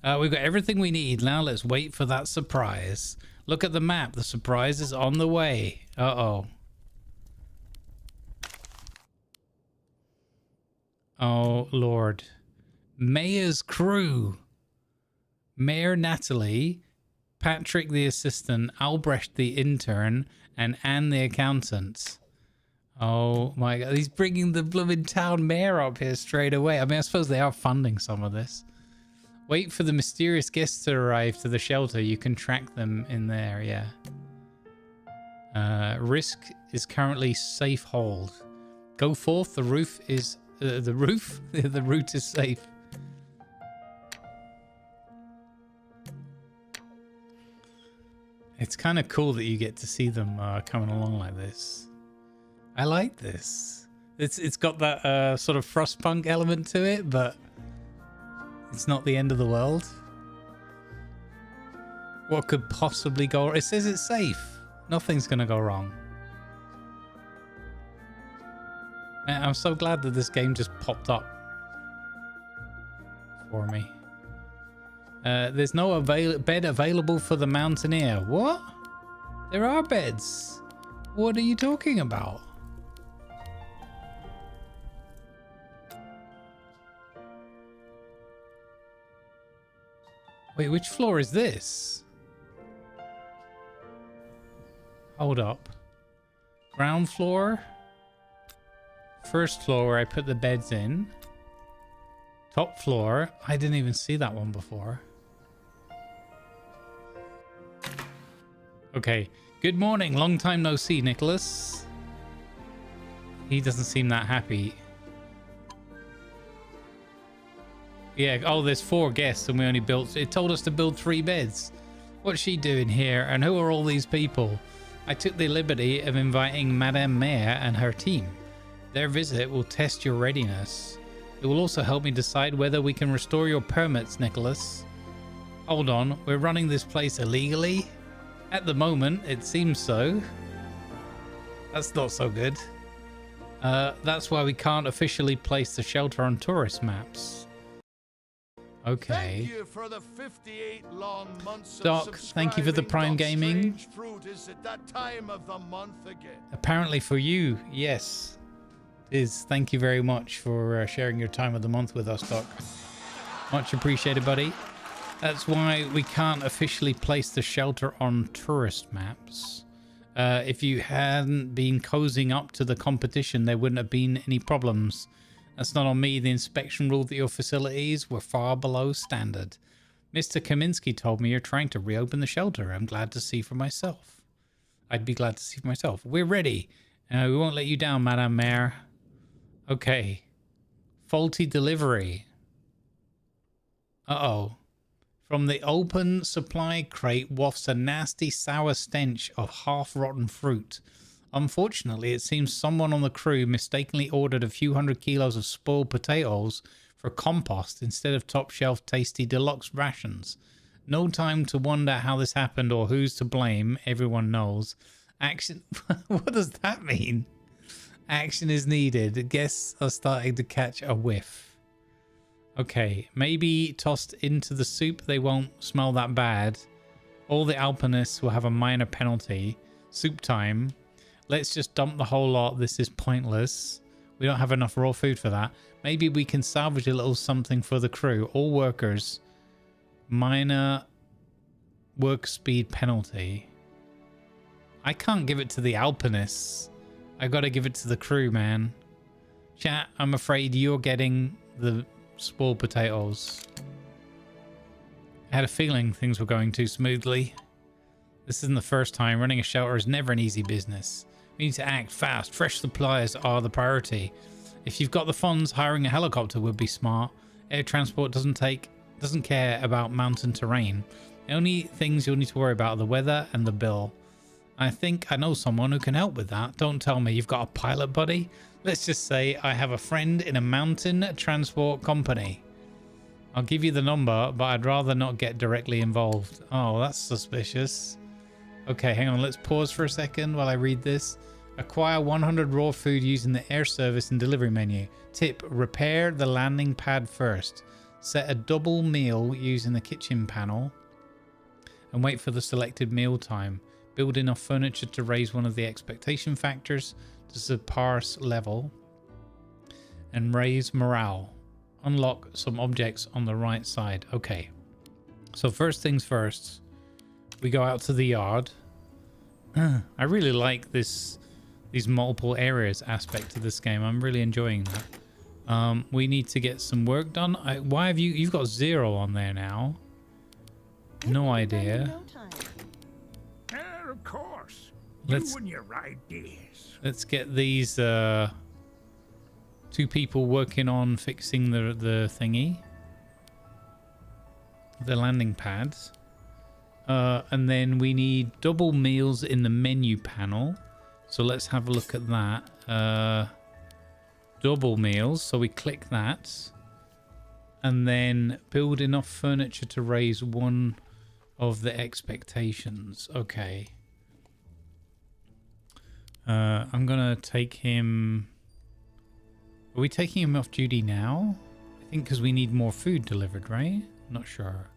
We've got everything we need. Now let's wait for that surprise. Look at the map. The surprise is on the way. Uh-oh. Oh, Lord. Mayor's crew. Mayor Natalie, Patrick the assistant, Albrecht the intern, and Anne the accountant. Oh my God, he's bringing the blooming town mayor up here straight away. I mean, I suppose they are funding some of this. Wait for the mysterious guests to arrive to the shelter. You can track them in there, yeah. Risk is currently safe hold. Go forth, the roof is... the route is safe. It's kind of cool that you get to see them coming along like this. I like this. It's got that sort of Frostpunk element to it, but it's not the end of the world. What could possibly go wrong? It says it's safe. Nothing's going to go wrong. Man, I'm so glad that this game just popped up for me. There's no bed available for the mountaineer. What? There are beds. What are you talking about? Wait, which floor is this? Hold up. Ground floor. First floor where I put the beds in. Top floor. I didn't even see that one before. Okay. Good morning. Long time no see, Nicholas. He doesn't seem that happy. Yeah. Oh, there's 4 guests and we only built... It told us to build 3 beds. What's she doing here? And who are all these people? I took the liberty of inviting Madame Mayor and her team. Their visit will test your readiness. It will also help me decide whether we can restore your permits, Nicholas. Hold on, we're running this place illegally? At the moment, it seems so. That's not so good. That's why we can't officially place the shelter on tourist maps. Okay. Thank you for the 58 long months Doc, of thank you for the Prime Gaming. Strange fruit is at that time of the month again. Apparently for you, yes. Thank you very much for sharing your time of the month with us, Doc. Much appreciated, buddy. That's why we can't officially place the shelter on tourist maps. If you hadn't been cozying up to the competition, there wouldn't have been any problems. That's not on me. The inspection ruled that your facilities were far below standard. Mr. Kaminsky told me you're trying to reopen the shelter. I'm glad to see for myself. I'd be glad to see for myself. We're ready. We won't let you down, Madame Mayor. Okay. Faulty delivery. Uh-oh. From the open supply crate wafts a nasty sour stench of half-rotten fruit. Unfortunately, it seems someone on the crew mistakenly ordered a few hundred kilos of spoiled potatoes for compost instead of top-shelf tasty deluxe rations. No time to wonder how this happened or who's to blame. Everyone knows. Action... What does that mean? Action is needed. Guests are starting to catch a whiff. Okay, maybe tossed into the soup. They won't smell that bad. All the alpinists will have a minor penalty. Soup time. Let's just dump the whole lot. This is pointless. We don't have enough raw food for that. Maybe we can salvage a little something for the crew. All workers. Minor work speed penalty. I can't give it to the alpinists. I gotta give it to the crew, man. Chat, I'm afraid you're getting the spoiled potatoes. I had a feeling things were going too smoothly. This isn't the first time. Running a shelter is never an easy business. We need to act fast. Fresh supplies are the priority. If you've got the funds, hiring a helicopter would be smart. Air transport doesn't care about mountain terrain. The only things you'll need to worry about are the weather and the bill. I think I know someone who can help with that. Don't tell me you've got a pilot buddy. Let's just say I have a friend in a mountain transport company. I'll give you the number, but I'd rather not get directly involved. Oh, that's suspicious. Okay, hang on. Let's pause for a second while I read this. Acquire 100 raw food using the air service and delivery menu. Tip, repair the landing pad first. Set a double meal using the kitchen panel and wait for the selected meal time. Build enough furniture to raise one of the expectation factors to surpass level and raise morale. Unlock some objects on the right side. Okay. So first things first, we go out to the yard. I really like these multiple areas aspect to this game. I'm really enjoying that. We need to get some work done. Why have you've got 0 on there now? No idea. Of course. Let's- You and your ideas. Let's get these 2 people working on fixing the thingy. The landing pads. And then we need double meals in the menu panel. So let's have a look at that. Double meals. So we click that. And then build enough furniture to raise one of the expectations. Okay. I'm going to take him... Are we taking him off duty now? I think because we need more food delivered, right? I'm not sure.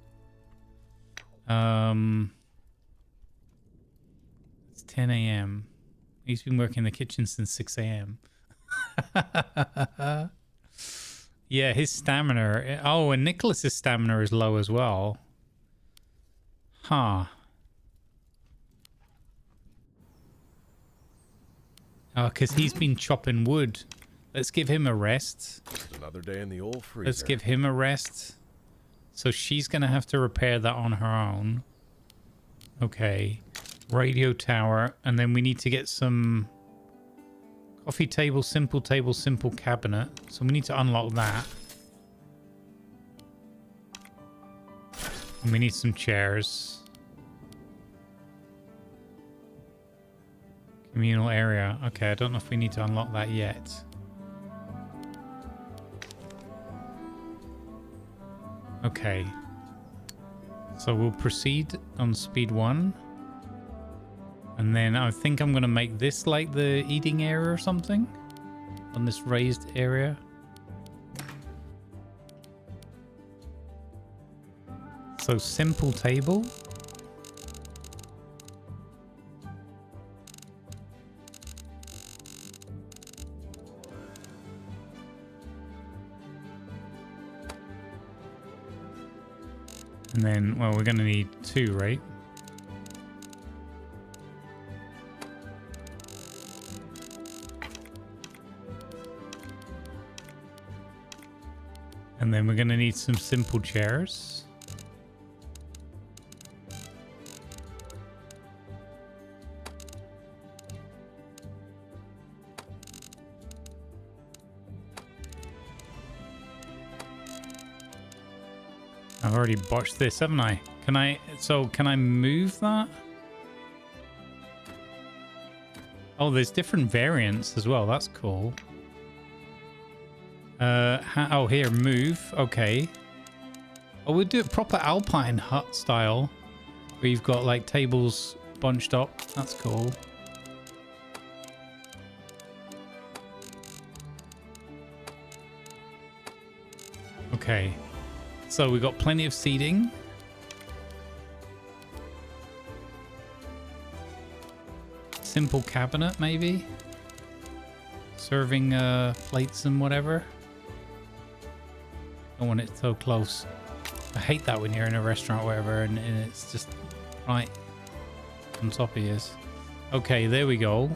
It's 10 a.m. He's been working in the kitchen since 6 a.m. Yeah, his stamina... Oh, and Nicholas's stamina is low as well. Huh. Oh, because he's been chopping wood. Let's give him a rest. Just another day in the old freezer. Let's give him a rest. So she's going to have to repair that on her own. Okay. Radio tower. And then we need to get some... Coffee table, simple cabinet. So we need to unlock that. And we need some chairs. Communal area. Okay, I don't know if we need to unlock that yet. Okay. So we'll proceed on speed 1. And then I think I'm going to make this like the eating area or something. On this raised area. So simple table. And then, well, we're going to need 2, right? And then we're going to need some simple chairs. I've already botched this, haven't I? Can I move that? Oh, there's different variants as well. That's cool. Oh, here, move. Okay. Oh, we'll do it proper Alpine hut style. Where you've got, like, tables bunched up. That's cool. Okay. So we've got plenty of seating. Simple cabinet, maybe. Serving plates and whatever. Don't want it so close. I hate that when you're in a restaurant or whatever and it's just right on top of you. Okay, there we go.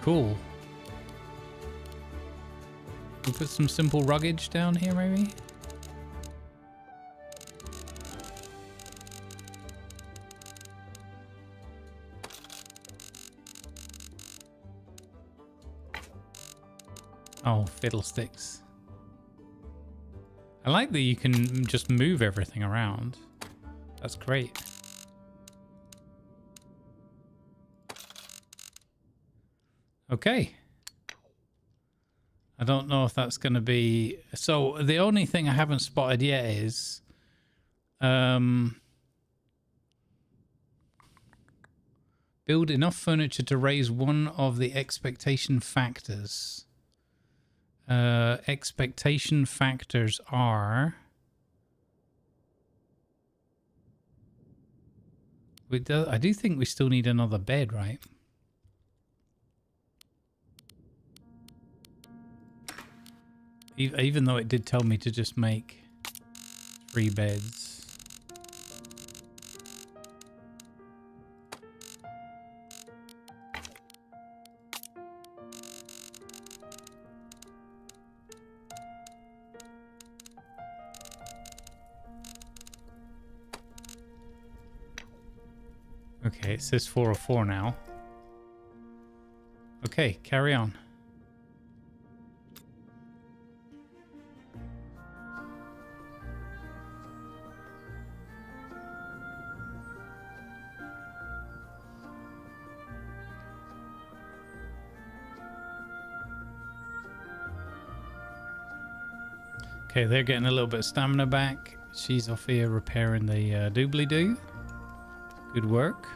Cool. We'll put some simple ruggage down here, maybe. Oh, fiddlesticks. I like that you can just move everything around. That's great. Okay. I don't know if that's going to be... So, the only thing I haven't spotted yet is... build enough furniture to raise one of the expectation factors. Expectation factors are... I do think we still need another bed, right? Even though it did tell me to just make 3 beds. Okay, it says 404 now. Okay, carry on. Okay, they're getting a little bit of stamina back. She's off here repairing the doobly-doo. Good work.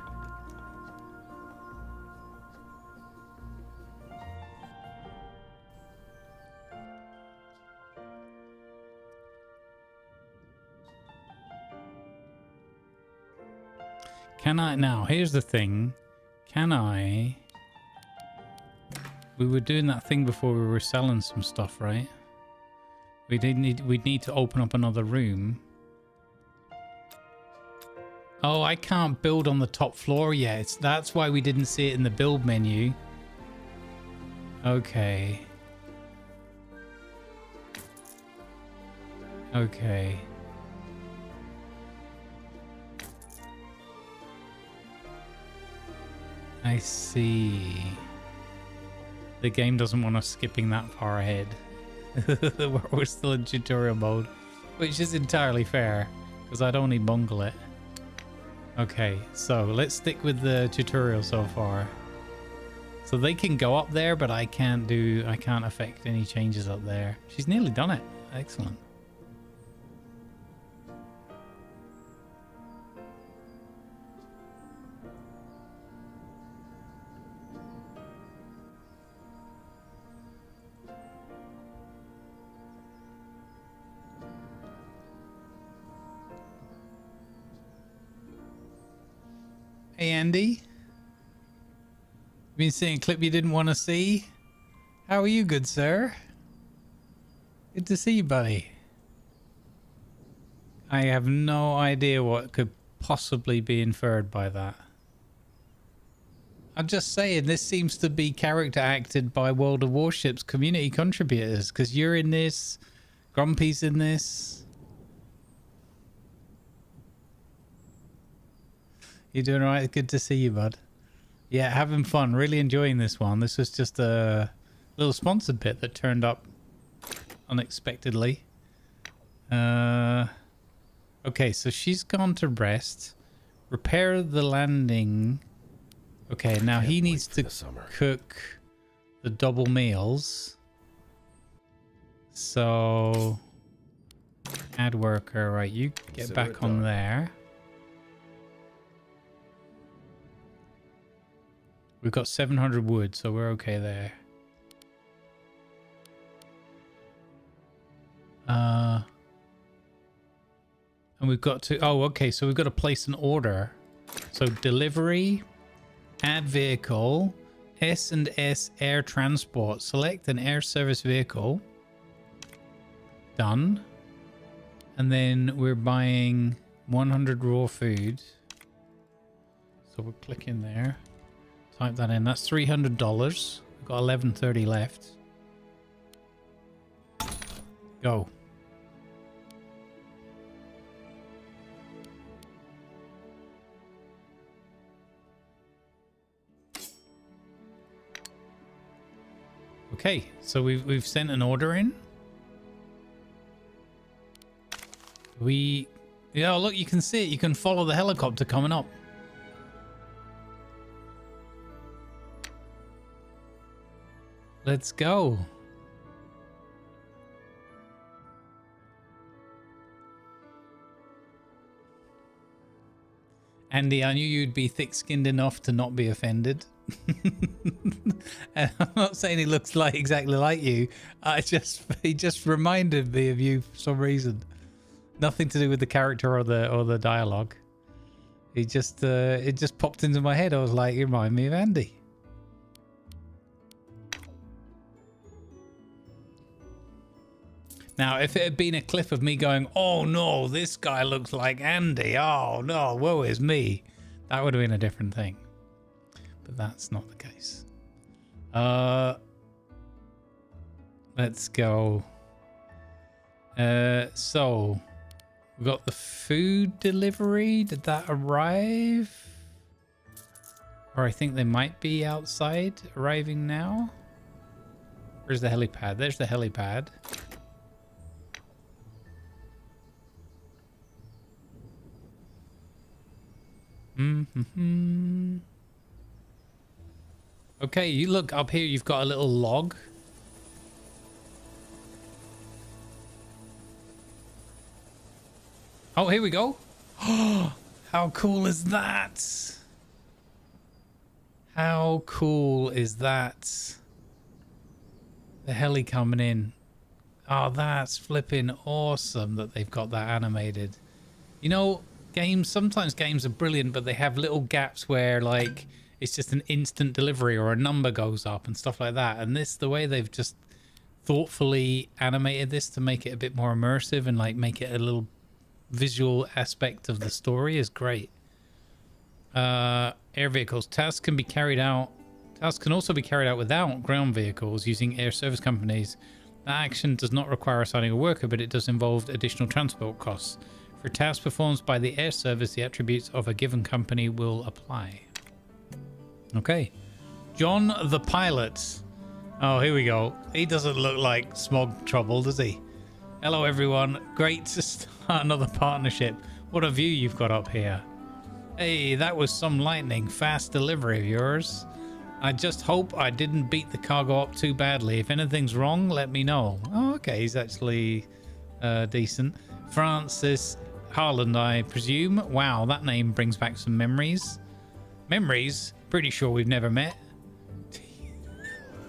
Can I... Now, here's the thing. Can I... We were doing that thing before we were selling some stuff, right? We'd need to open up another room. Oh, I can't build on the top floor yet. That's why we didn't see it in the build menu. Okay. Okay. I see. The game doesn't want us skipping that far ahead. We're still in tutorial mode, which is entirely fair because I'd only bungle it. Okay, so let's stick with the tutorial so far. So they can go up there, but I can't affect any changes up there. She's nearly done it. Excellent. Hey Andy, been seeing a clip you didn't want to see? How are you, good sir? Good to see you, buddy. I have no idea what could possibly be inferred by that. I'm just saying, this seems to be character acted by World of Warships community contributors, because you're in this, Grumpy's in this. You doing all right? Good to see you, bud. Yeah, having fun. Really enjoying this one. This was just a little sponsored bit that turned up unexpectedly. Okay, so she's gone to rest. Repair the landing. Okay, now he needs to cook the double meals. So, add worker. Right, you get back on there. We've got 700 wood, so we're okay there. And we've got to... Oh, okay, so we've got to place an order. So delivery, add vehicle, S&S air transport. Select an air service vehicle. Done. And then we're buying 100 raw food. So we'll click in there. Type that in. That's $300. We've got 1130 left. Go. Okay, so we've sent an order in. Yeah, look, you can see it. You can follow the helicopter coming up. Let's go. Andy, I knew you'd be thick-skinned enough to not be offended. And I'm not saying he looks like exactly like you. He just reminded me of you for some reason. Nothing to do with the character or the dialogue. It just popped into my head. I was like, you remind me of Andy. Now, if it had been a clip of me going, oh no, this guy looks like Andy. Oh no, woe is me. That would have been a different thing. But that's not the case. Let's go. So, we've got the food delivery. Did that arrive? Or I think they might be outside, arriving now. Where's the helipad? There's the helipad. Okay, you look up here, you've got a little log. Oh, here we go. Oh, how cool is that? How cool is that? The heli coming in. Oh, that's flipping awesome that they've got that animated. You know, sometimes games are brilliant, but they have little gaps where like it's just an instant delivery or a number goes up and stuff like that. And the way they've just thoughtfully animated this to make it a bit more immersive and like make it a little visual aspect of the story is great. Air vehicles. Tasks can also be carried out without ground vehicles using air service companies. That action does not require assigning a worker, but it does involve additional transport costs. For tasks performed by the air service, the attributes of a given company will apply. Okay. John the pilot. Oh, here we go. He doesn't look like smog trouble, does he? Hello, everyone. Great to start another partnership. What a view you've got up here. Hey, that was some lightning fast delivery of yours. I just hope I didn't beat the cargo up too badly. If anything's wrong, let me know. Oh, okay. He's actually decent. Francis Harland, I presume. Wow, that name brings back some memories. Memories? Pretty sure we've never met.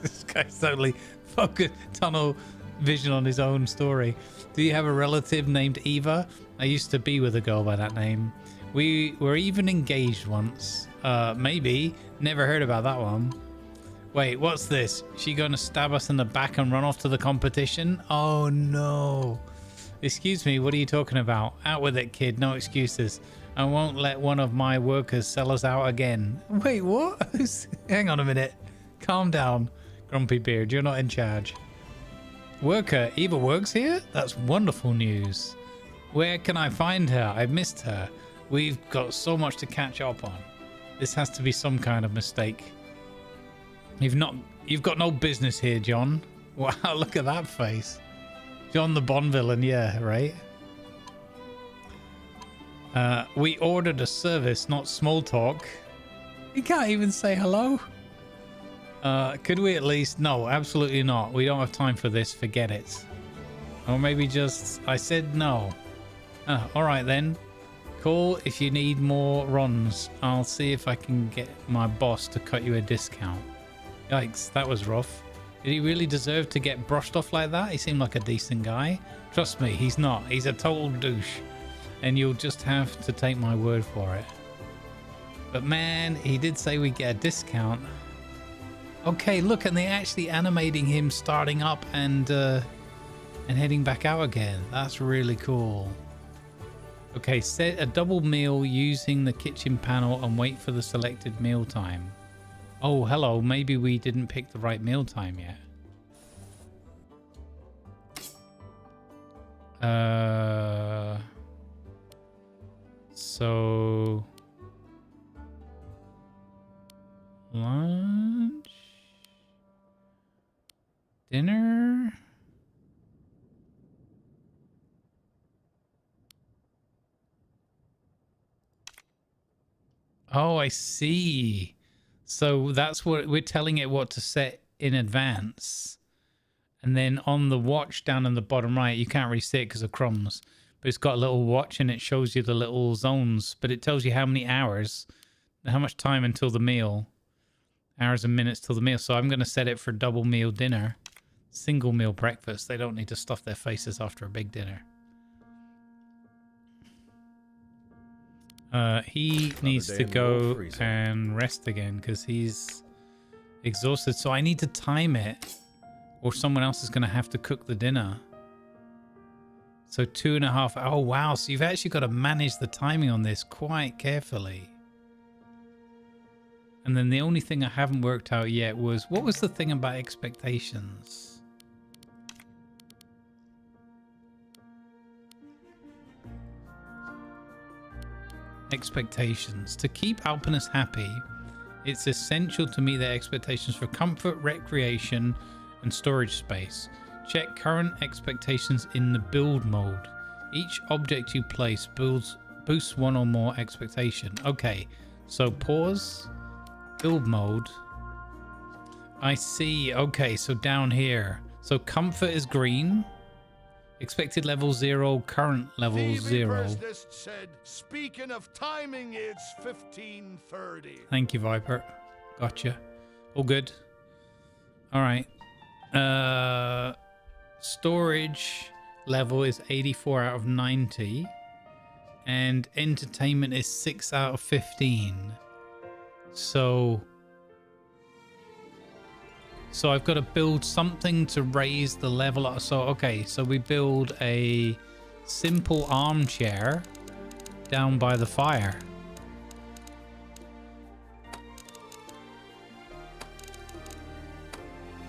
This guy's totally focused, tunnel vision on his own story. Do you have a relative named Eva? I used to be with a girl by that name. We were even engaged once. Maybe. Never heard about that one. Wait, what's this? She gonna stab us in the back and run off to the competition? Oh no. Excuse me, what are you talking about? Out with it, kid. No excuses. I won't let one of my workers sell us out again. Wait, what? Hang on a minute. Calm down, Grumpy Beard. You're not in charge. Worker, Eva works here? That's wonderful news. Where can I find her? I missed her. We've got so much to catch up on. This has to be some kind of mistake. You've got no business here, John. Wow, look at that face. John the Bond villain, yeah, right? We ordered a service, not small talk. You can't even say hello. Could we at least... No, absolutely not. We don't have time for this. Forget it. Or maybe just... I said no. Alright then. Cool. If you need more runs, I'll see if I can get my boss to cut you a discount. Yikes, that was rough. Did he really deserve to get brushed off like that? He seemed like a decent guy. Trust me, he's not. He's a total douche. And you'll just have to take my word for it. But man, he did say we get a discount. Okay, look, and they're actually animating him starting up and heading back out again. That's really cool. Okay, set a double meal using the kitchen panel and wait for the selected meal time. Oh, hello. Maybe we didn't pick the right meal time yet. So... lunch? Dinner? Oh, I see. So that's what we're telling it what to set in advance. And then on the watch down in the bottom right, you can't really see it because of crumbs. But it's got a little watch and it shows you the little zones, but it tells you how many hours, how much time until the meal, hours and minutes till the meal. So I'm going to set it for double meal dinner, single meal breakfast. They don't need to stuff their faces after a big dinner. He needs to go and rest again because he's exhausted. So I need to time it or someone else is going to have to cook the dinner. So 2.5. Oh, wow. So you've actually got to manage the timing on this quite carefully. And then the only thing I haven't worked out yet was, what was the thing about expectations? Expectations. To keep Alpinists happy, it's essential to meet their expectations for comfort, recreation, and storage space. Check current expectations in the build mode. Each object you place boosts one or more expectation. Okay, so pause. Build mode. I see. Okay, so down here. So comfort is green. Expected level 0, current level 0. Said, speaking of timing, it's 15:30. Thank you, Viper. Gotcha. All good. All right. Storage level is 84 out of 90. And entertainment is 6 out of 15. So I've got to build something to raise the level up. So, okay, so we build a simple armchair down by the fire.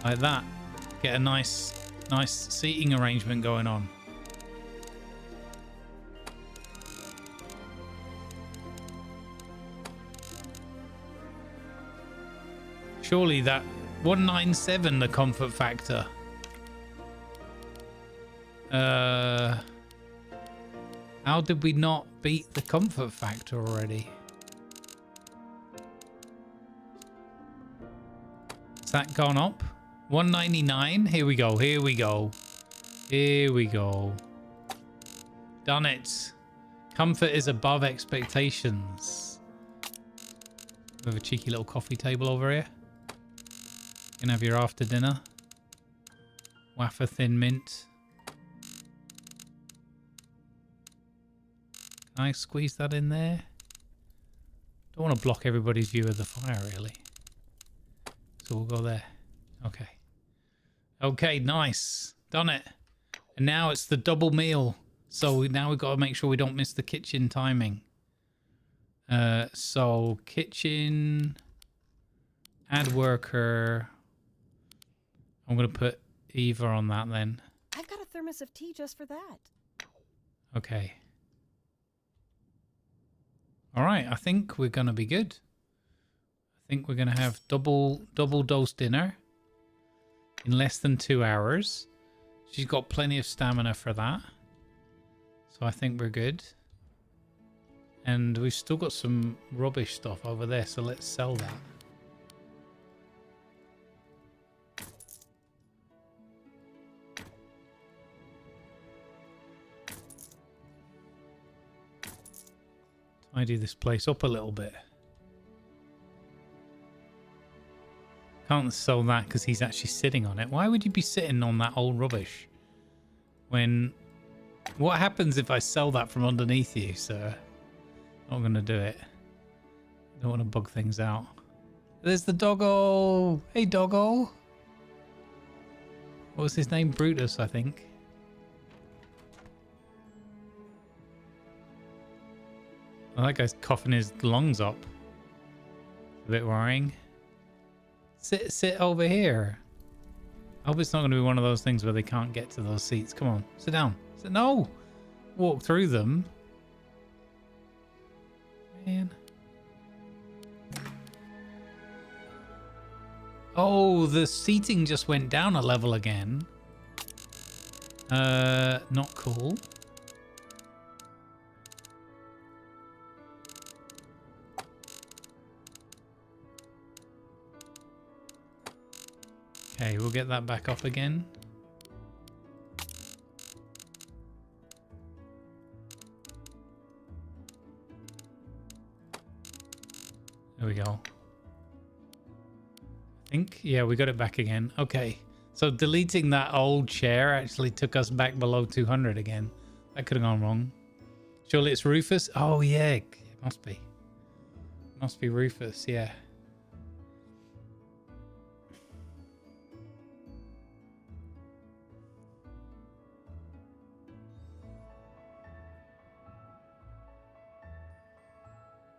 Like that. Get a nice seating arrangement going on. Surely that 197, the comfort factor. How did we not beat the comfort factor already? Has that gone up? 199. Here we go. Here we go. Here we go. Done it. Comfort is above expectations. We have a cheeky little coffee table over here. You can have your after dinner. Wafer thin mint. Can I squeeze that in there? Don't want to block everybody's view of the fire, really. So we'll go there. Okay. Okay, nice. Done it. And now it's the double meal. So now we've got to make sure we don't miss the kitchen timing. So kitchen, add worker. I'm going to put Eva on that then. I've got a thermos of tea just for that. Okay. All right, I think we're going to be good. I think we're going to have double dose dinner in less than 2 hours. She's got plenty of stamina for that. So I think we're good. And we've still got some rubbish stuff over there, so let's sell that. Tidy this place up a little bit. Can't sell that because he's actually sitting on it. Why would you be sitting on that old rubbish? When... What happens if I sell that from underneath you, sir? Not going to do it. Don't want to bug things out. There's the doggo! Hey, doggo! What was his name? Brutus, I think. Oh, that guy's coughing his lungs up. A bit worrying. Sit over here. I hope it's not going to be one of those things where they can't get to those seats. Come on, sit down. No! Walk through them. Man. Oh, the seating just went down a level again. Not cool. Okay, we'll get that back up again. There we go. I think, yeah, we got it back again. Okay. So deleting that old chair actually took us back below 200 again. That could have gone wrong. Surely it's Rufus? Oh, yeah. It must be. Must be Rufus, yeah.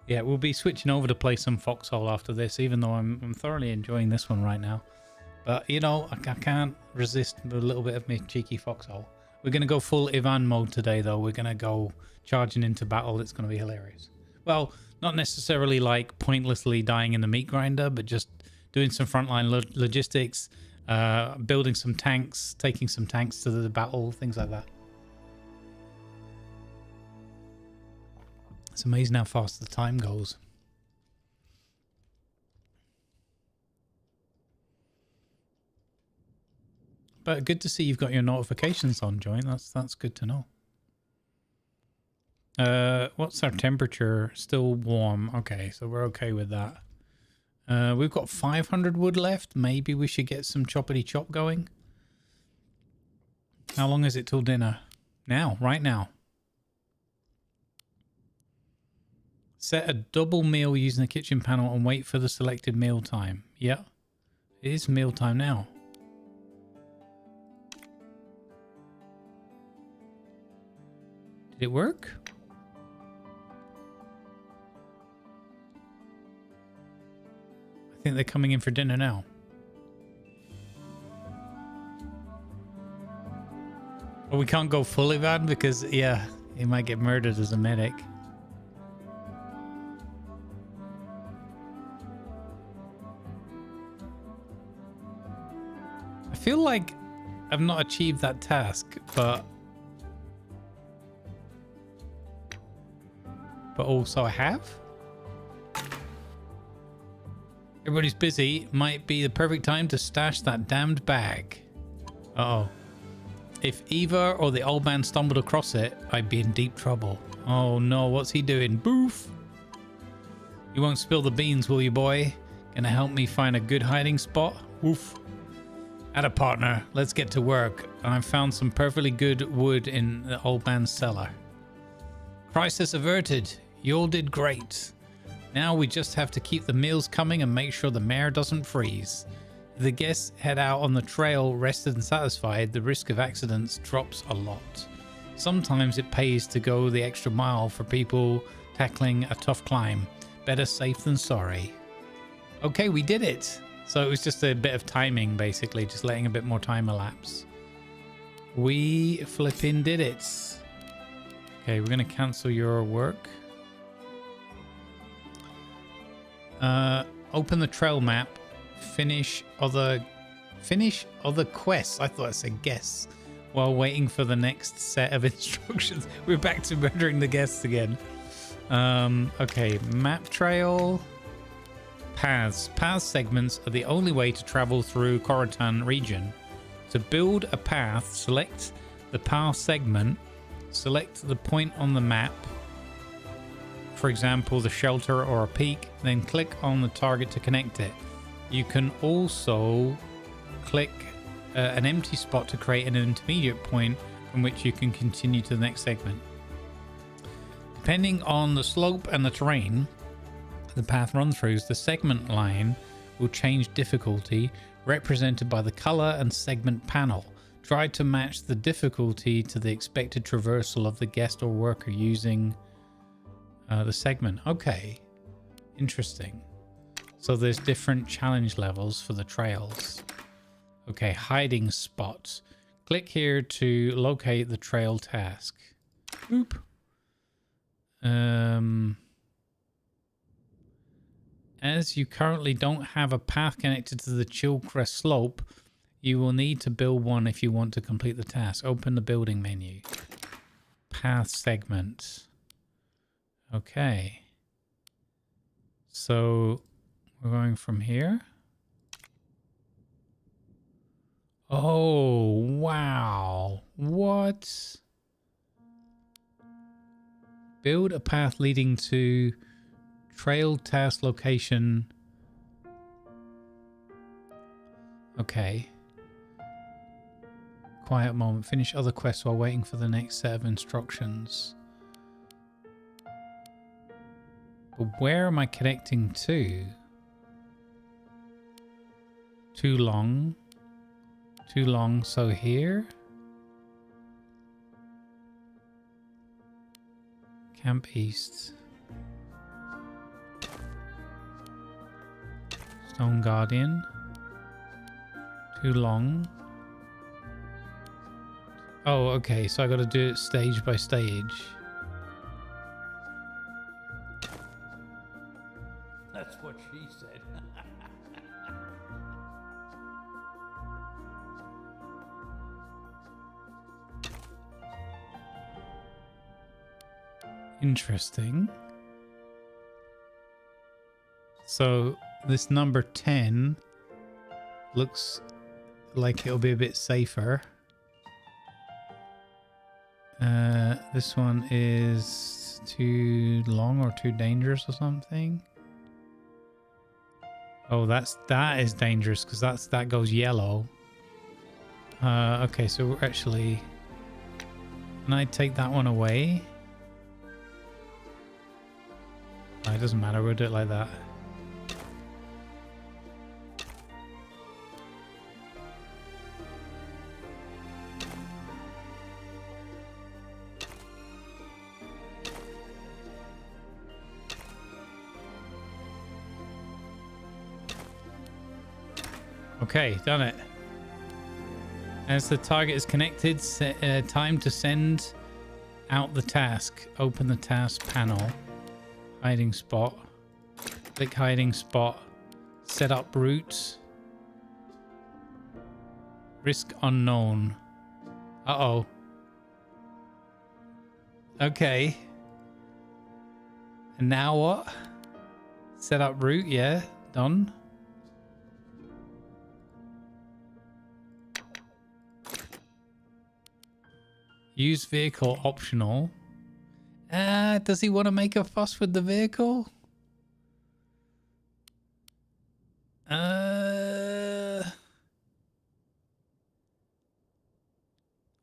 Yeah, we'll be switching over to play some Foxhole after this, even though I'm thoroughly enjoying this one right now. But, you know, I can't resist a little bit of me cheeky Foxhole. We're going to go full Ivan mode today, though. We're going to go charging into battle. It's going to be hilarious. Well, not necessarily like pointlessly dying in the meat grinder, but just doing some frontline logistics, building some tanks, taking some tanks to the battle, things like that. It's amazing how fast the time goes. But good to see you've got your notifications on, Join. That's good to know. What's our temperature? Still warm. Okay, so we're okay with that. We've got 500 wood left. Maybe we should get some choppity chop going. How long is it till dinner? Now, right now. Set a double meal using the kitchen panel and wait for the selected meal time. Yeah, it is meal time now. Did it work? I think they're coming in for dinner now. Oh, we can't go full Ivan because, yeah, he might get murdered as a medic. I feel like I've not achieved that task, but also I have. Everybody's busy. Might be the perfect time to stash that damned bag. Uh-oh. If Eva or the old man stumbled across it, I'd be in deep trouble. Oh no, what's he doing? Boof! You won't spill the beans, will you, boy? Gonna help me find a good hiding spot? Woof. Atta partner, let's get to work. I've found some perfectly good wood in the old man's cellar. Crisis averted. You all did great. Now we just have to keep the meals coming and make sure the mare doesn't freeze. If the guests head out on the trail rested and satisfied, the risk of accidents drops a lot. Sometimes it pays to go the extra mile for people tackling a tough climb. Better safe than sorry. Okay, we did it. So it was just a bit of timing, basically, just letting a bit more time elapse. We flipping did it. Okay, we're going to cancel your work. Open the trail map. Finish other quests. I thought I said guests. While waiting for the next set of instructions. We're back to murdering the guests again. Okay, map trail. Paths. Path segments are the only way to travel through Corritan region. To build a path, select the path segment. Select the point on the map, for example, the shelter or a peak, then click on the target to connect it. You can also click an empty spot to create an intermediate point from which you can continue to the next segment. Depending on the slope and the terrain the path run-throughs, the segment line will change difficulty, represented by the color and segment panel. Try to match the difficulty to the expected traversal of the guest or worker using the segment. Okay, interesting. So there's different challenge levels for the trails. Okay, hiding spot. Click here to locate the trail task. Boop. As you currently don't have a path connected to the Chillcrest slope, you will need to build one if you want to complete the task. Open the building menu. Path segment. Okay. So we're going from here. Oh, wow. What? Build a path leading to Trail task location. Okay. Quiet moment. Finish other quests while waiting for the next set of instructions. But where am I connecting to? Too long. Too long. So here? Camp East. Stone Guardian. Too long. Oh, okay. So I got to do it stage by stage. That's what she said. Interesting. So this number 10 looks like it'll be a bit safer. This one is too long or too dangerous or something. Oh, that is dangerous because that goes yellow. Okay, so we're actually, can I take that one away? Oh, it doesn't matter, we'll do it like that. Okay, done it. As the target is connected, time to send out the task. Open the task panel. Hiding spot. Click hiding spot. Set up routes. Risk unknown. Uh-oh. Okay. And now what? Set up route, yeah. Done. Use vehicle optional. Does he want to make a fuss with the vehicle?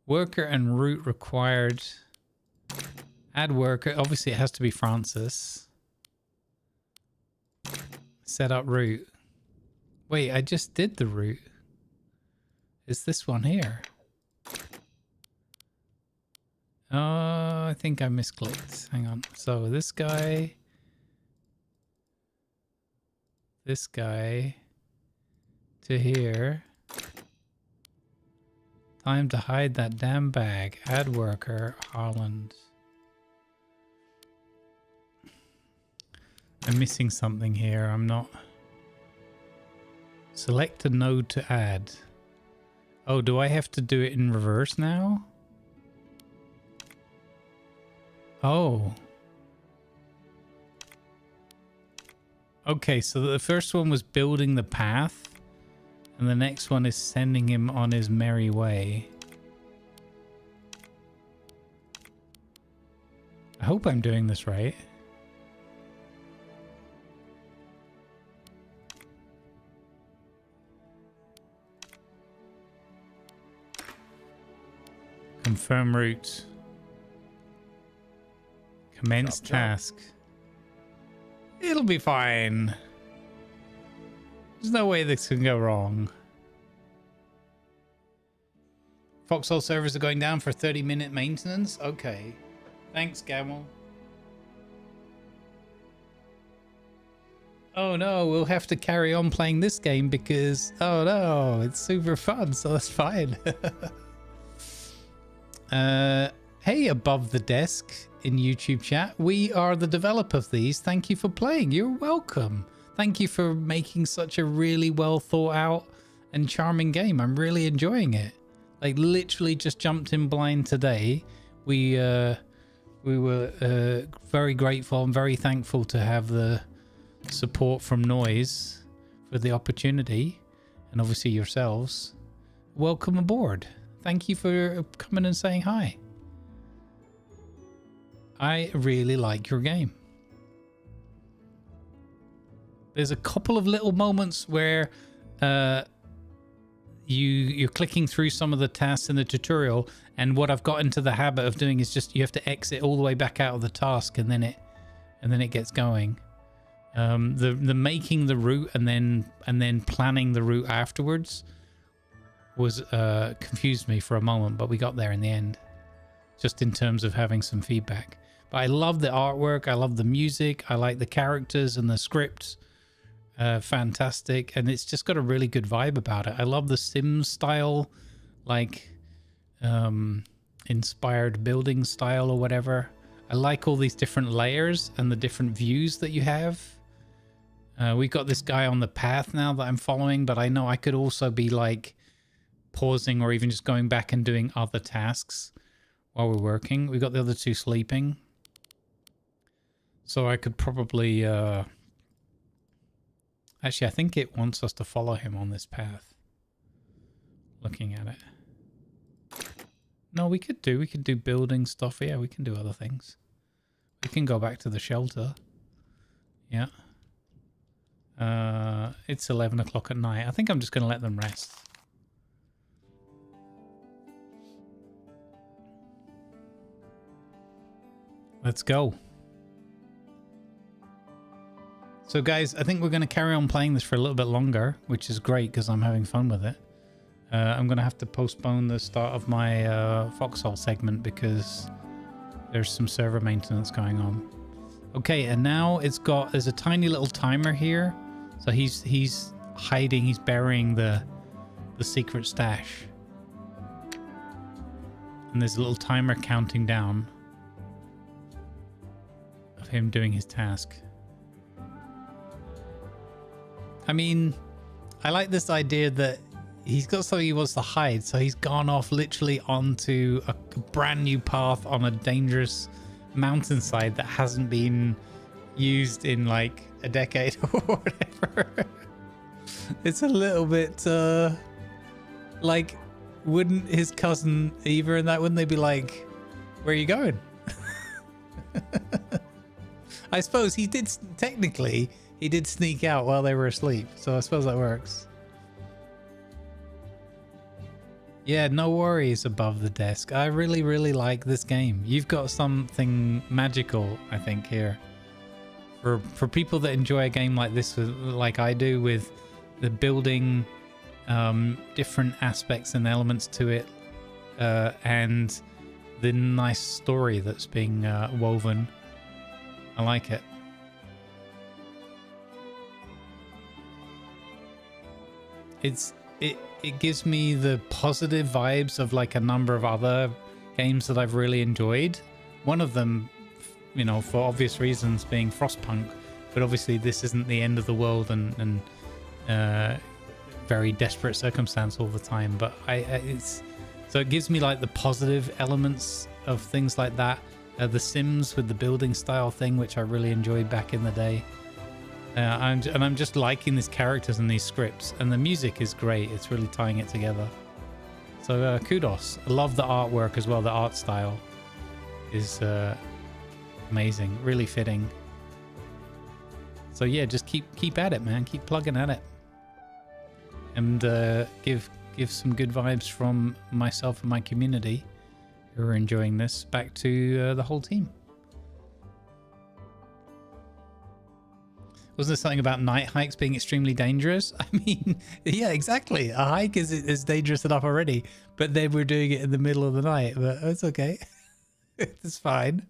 Worker and route required. Add worker. Obviously it has to be Francis. Set up route. Wait, I just did the route. Is this one here? Oh, I think I misclicked. Hang on. So this guy to here. Time to hide that damn bag. Add worker, Holland. I'm missing something here. I'm not. Select a node to add. Oh, do I have to do it in reverse now? Oh. Okay, so the first one was building the path, and the next one is sending him on his merry way. I hope I'm doing this right. Confirm route. Commence task. It'll be fine. There's no way this can go wrong. Foxhole servers are going down for 30-minute maintenance. Okay. Thanks, Gamel. Oh no, we'll have to carry on playing this game because, oh no, it's super fun, so that's fine. Hey, above the desk in YouTube chat. We are the developer of these. Thank you for playing. You're welcome. Thank you for making such a really well thought out and charming game. I'm really enjoying it. Like literally just jumped in blind today. We were very grateful and very thankful to have the support from Noise for the opportunity, and obviously yourselves. Welcome aboard. Thank you for coming and saying hi. I really like your game. There's a couple of little moments where you're clicking through some of the tasks in the tutorial, and what I've got into the habit of doing is just you have to exit all the way back out of the task, and then it gets going. The making the route and then planning the route afterwards was confused me for a moment, but we got there in the end, just in terms of having some feedback. But I love the artwork, I love the music, I like the characters and the script. Fantastic, and it's just got a really good vibe about it. I love the Sims style, like inspired building style or whatever. I like all these different layers and the different views that you have. We've got this guy on the path now that I'm following, but I know I could also be like pausing or even just going back and doing other tasks while we're working. We've got the other two sleeping, so I could probably actually, I think it wants us to follow him on this path. Looking at it. No, we could do building stuff. Yeah, we can do other things. We can go back to the shelter. Yeah. It's 11 o'clock at night. I think I'm just going to let them rest. Let's go. So guys, I think we're going to carry on playing this for a little bit longer, which is great because I'm having fun with it. I'm going to have to postpone the start of my Foxhole segment because there's some server maintenance going on. Okay, and now there's a tiny little timer here. So he's hiding, he's burying the secret stash. And there's a little timer counting down of him doing his task. I mean, I like this idea that he's got something he wants to hide, so he's gone off literally onto a brand new path on a dangerous mountainside that hasn't been used in like a decade or whatever. It's a little bit like, wouldn't his cousin Eva and that, wouldn't they be like, where are you going? I suppose he did technically. He did sneak out while they were asleep, so I suppose that works. Yeah, no worries above the desk. I really, really like this game. You've got something magical, I think, here. For people that enjoy a game like this, like I do, with the building different aspects and elements to it, and the nice story that's being woven. I like it. It gives me the positive vibes of like a number of other games that I've really enjoyed. One of them, you know, for obvious reasons, being Frostpunk, but obviously this isn't the end of the world and very desperate circumstance all the time. But so it gives me like the positive elements of things like that. The Sims with the building style thing, which I really enjoyed back in the day. I'm just liking these characters and these scripts, and the music is great. It's really tying it together. So kudos. I love the artwork as well. The art style is amazing, really fitting. So yeah, just keep at it, man. Keep plugging at it, and give some good vibes from myself and my community who are enjoying this back to the whole team. Wasn't there something about night hikes being extremely dangerous? I mean, yeah, exactly. A hike is dangerous enough already, but then we're doing it in the middle of the night. But it's okay. It's fine.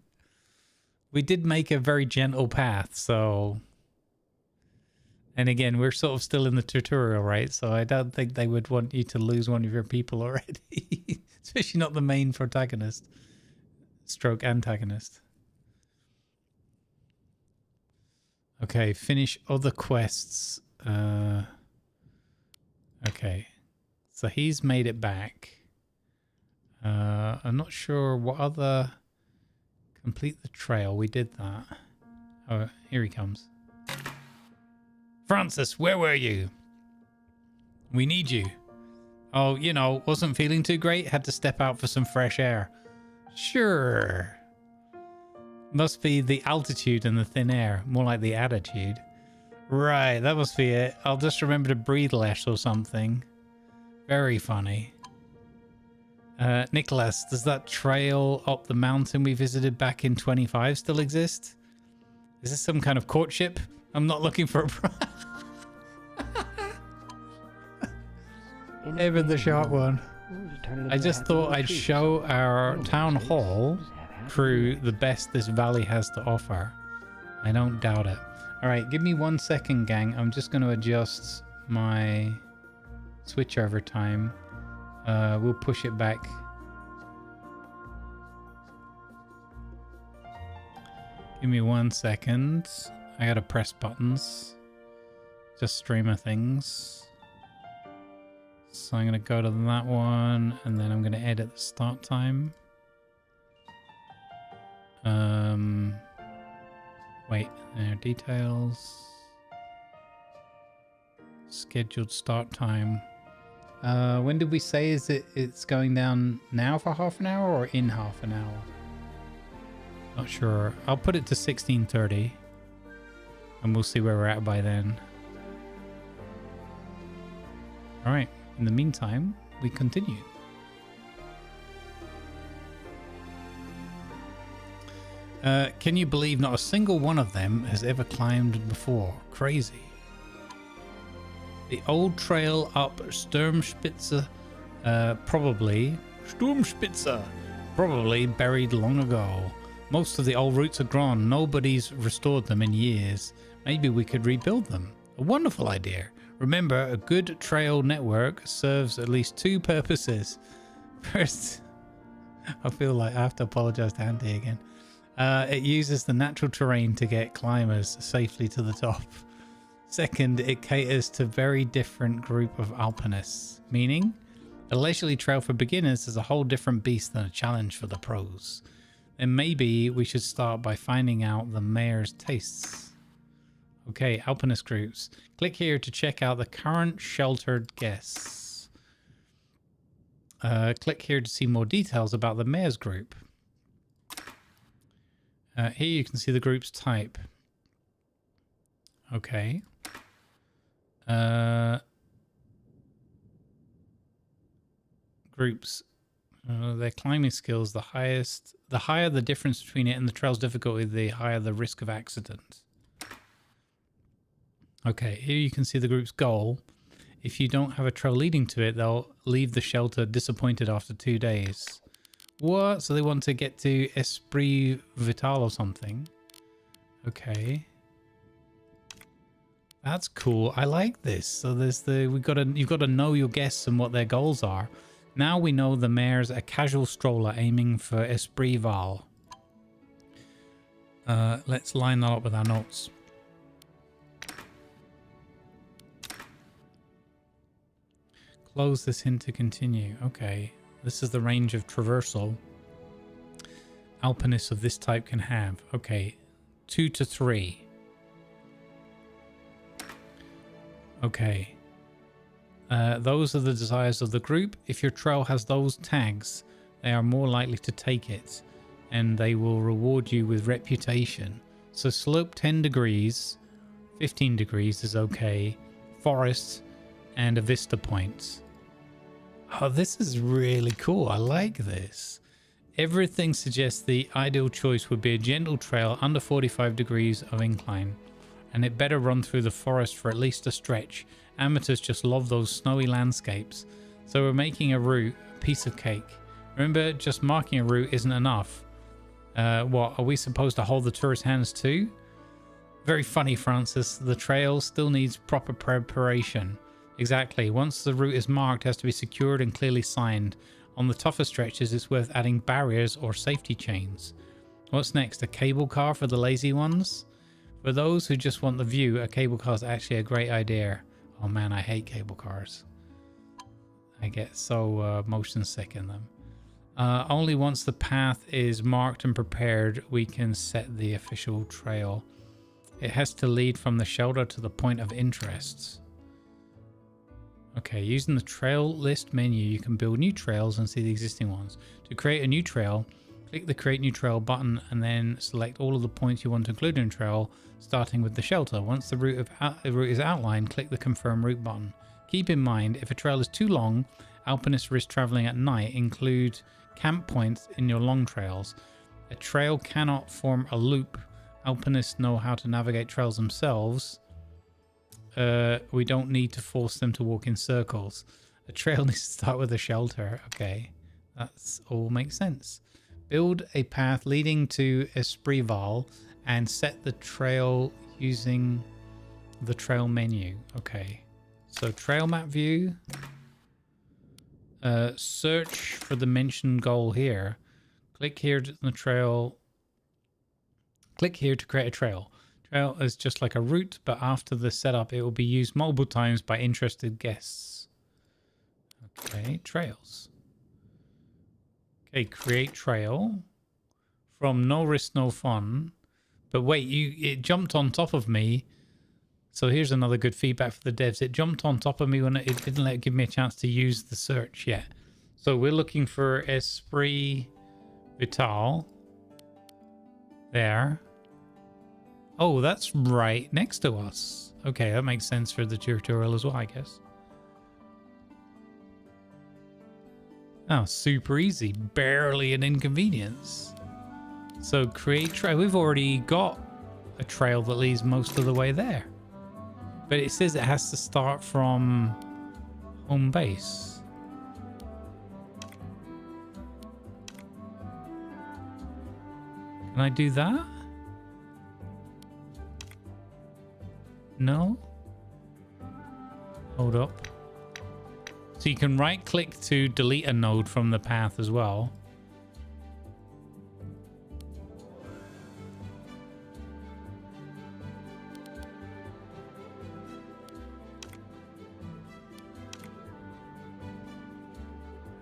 We did make a very gentle path, so... And again, we're sort of still in the tutorial, right? So I don't think they would want you to lose one of your people already. Especially not the main protagonist. Stroke antagonist. Okay, finish other quests. Okay, so he's made it back. I'm not sure what other... Complete the trail, we did that. Oh, here he comes. Francis, where were you? We need you. Oh, you know, wasn't feeling too great, had to step out for some fresh air. Sure. Must be the altitude and the thin air, more like the attitude. Right, that must be it. I'll just remember to breathe less or something. Very funny. Nicholas, does that trail up the mountain we visited back in 25 still exist? Is this some kind of courtship? I'm not looking for a... Even the short one. I just thought I'd show our town hall crew the best this valley has to offer. I don't doubt it. Alright, give me 1 second, gang. I'm just going to adjust my switchover time. We'll push it back. Give me 1 second. I gotta press buttons. Just streamer things. So I'm gonna go to that one, and then I'm gonna edit the start time. Wait, there, details. Scheduled start time. When did we say it's going down now for half an hour or in half an hour? Not sure. I'll put it to 16:30 and we'll see where we're at by then. All right. In the meantime, we continue. Can you believe not a single one of them has ever climbed before? Crazy. The old trail up Sturmspitze, probably buried long ago. Most of the old routes are gone. Nobody's restored them in years. Maybe we could rebuild them. A wonderful idea. Remember, a good trail network serves at least 2 purposes. First, I feel like I have to apologize to Andy again. It uses the natural terrain to get climbers safely to the top. Second, it caters to a very different group of alpinists, meaning a leisurely trail for beginners is a whole different beast than a challenge for the pros. And maybe we should start by finding out the mayor's tastes. Okay, alpinist groups. Click here to check out the current sheltered guests. Click here to see more details about the mayor's group. Here you can see the group's type. Okay. Groups. Their climbing skills, the higher the difference between it and the trail's difficulty, the higher the risk of accident. Okay, here you can see the group's goal. If you don't have a trail leading to it, they'll leave the shelter disappointed after 2 days. What? So they want to get to Esprit Vital or something. Okay. That's cool. I like this. So there's you've got to know your guests and what their goals are. Now we know the mayor's a casual stroller aiming for Esprit Val. Let's line that up with our notes. Close this in to continue. Okay. This is the range of traversal alpinists of this type can have. Okay. 2 to 3. Okay. Those are the desires of the group. If your trail has those tags, they are more likely to take it, and they will reward you with reputation. So slope 10 degrees, 15 degrees is okay, forest, and a vista point. Oh, this is really cool. I like this. Everything suggests the ideal choice would be a gentle trail under 45 degrees of incline, and it better run through the forest for at least a stretch. Amateurs just love those snowy landscapes. So we're making a route a piece of cake. Remember, just marking a route isn't enough. What, are we supposed to hold the tourist hands too? Very funny, Francis. The trail still needs proper preparation. Exactly. Once the route is marked, it has to be secured and clearly signed. On the tougher stretches, it's worth adding barriers or safety chains. What's next? A cable car for the lazy ones? For those who just want the view, a cable car is actually a great idea. Oh man, I hate cable cars. I get so motion sick in them. Only once the path is marked and prepared, we can set the official trail. It has to lead from the shelter to the point of interest. Okay, using the trail list menu, you can build new trails and see the existing ones. To create a new trail, Click the Create New Trail button and then select all of the points you want to include in a trail, starting with the shelter. Once the route is outlined, click the Confirm Route button. Keep in mind, if a trail is too long, alpinists risk traveling at night. Include camp points in your long trails. A trail cannot form a loop. Alpinists know how to navigate trails themselves. We don't need to force them to walk in circles. A trail needs to start with a shelter. Okay, that's all makes sense. Build a path leading to Esprit and set the trail using the trail menu. Okay, so trail map view. Search for the mentioned goal here. Click here to the trail. Click here to create a trail. Trail is just like a route, but after the setup, it will be used multiple times by interested guests. Okay, trails. Okay, create trail from no risk, no fun. But wait, it jumped on top of me. So here's another good feedback for the devs. It jumped on top of me when it didn't give me a chance to use the search yet. So we're looking for Esprit Vital. There. Oh, that's right next to us. Okay, that makes sense for the tutorial as well, I guess. Oh, super easy. Barely an inconvenience. So create trail. We've already got a trail that leads most of the way there. But it says it has to start from home base. Can I do that? No? Hold up. So you can right click to delete a node from the path as well.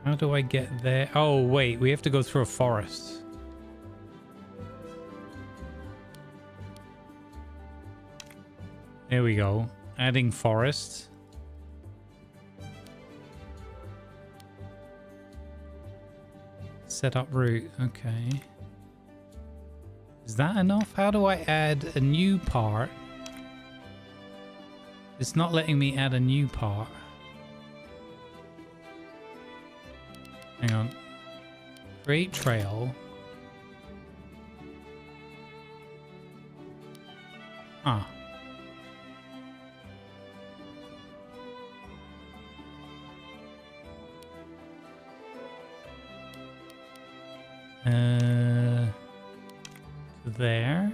How do I get there? Oh, wait, we have to go through a forest. There we go. Adding forest. Set up route. Okay. Is that enough? How do I add a new part? It's not letting me add a new part. Hang on. Create trail. Ah. There.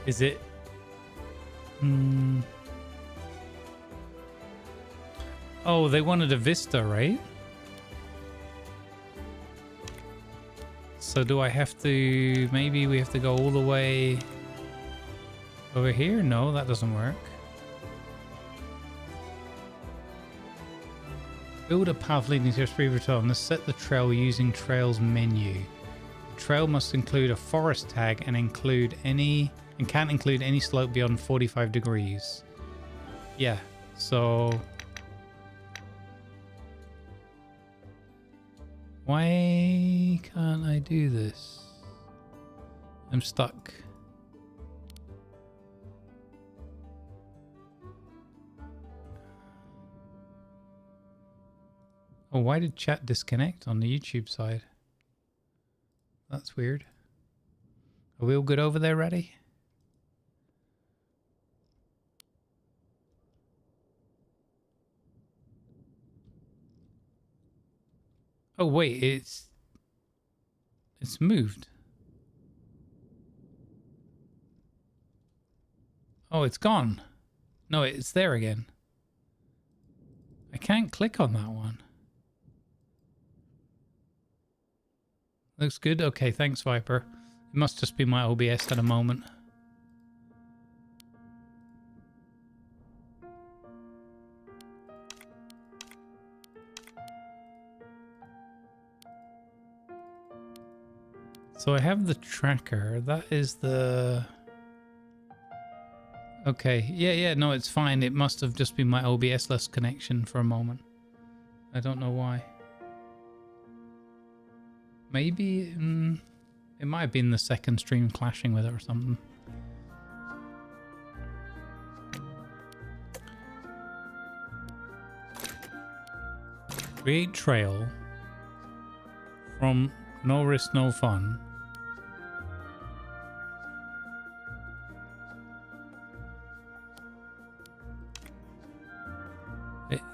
Is it? Oh, they wanted a vista, right? So do I have to... Maybe we have to go all the way over here? No, that doesn't work. Build a path leading to a Esprit Vital and set the trail using trails menu. The trail must include a forest tag and can't include any slope beyond 45 degrees. Yeah, so why can't I do this? I'm stuck. Oh, why did chat disconnect on the YouTube side? That's weird. Are we all good over there, ready? Oh wait, it's moved. Oh, it's gone. No, it's there again. I can't click on that one. Looks good. Okay, thanks, Viper. It must just be my OBS at a moment. So I have the tracker. That is the... Okay. Yeah, no, it's fine. It must have just been my OBS-less connection for a moment. I don't know why. Maybe it might have been the second stream clashing with it or something. Create trail from no risk, no fun.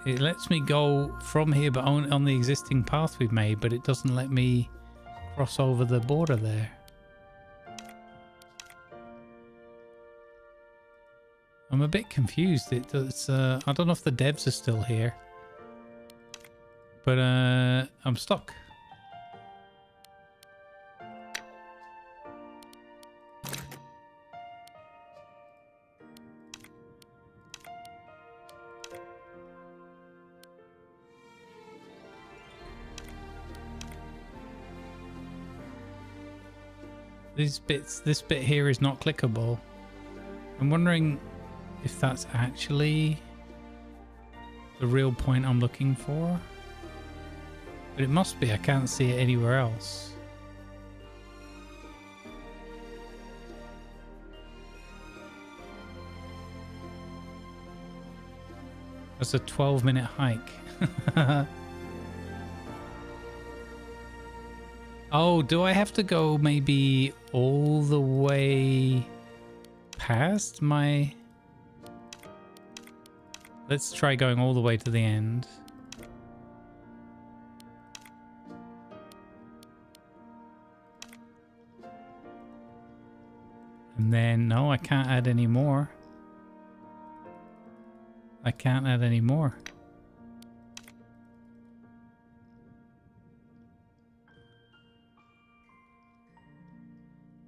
It lets me go from here, but on the existing path we've made, but it doesn't let me cross over the border there. I'm a bit confused. It's I don't know if the devs are still here, but I'm stuck. This bit here is not clickable. I'm wondering if that's actually the real point I'm looking for. But it must be. I can't see it anywhere else. That's a 12-minute hike. Oh, do I have to go maybe all the way past my... Let's try going all the way to the end. And then, no, I can't add any more. I can't add any more.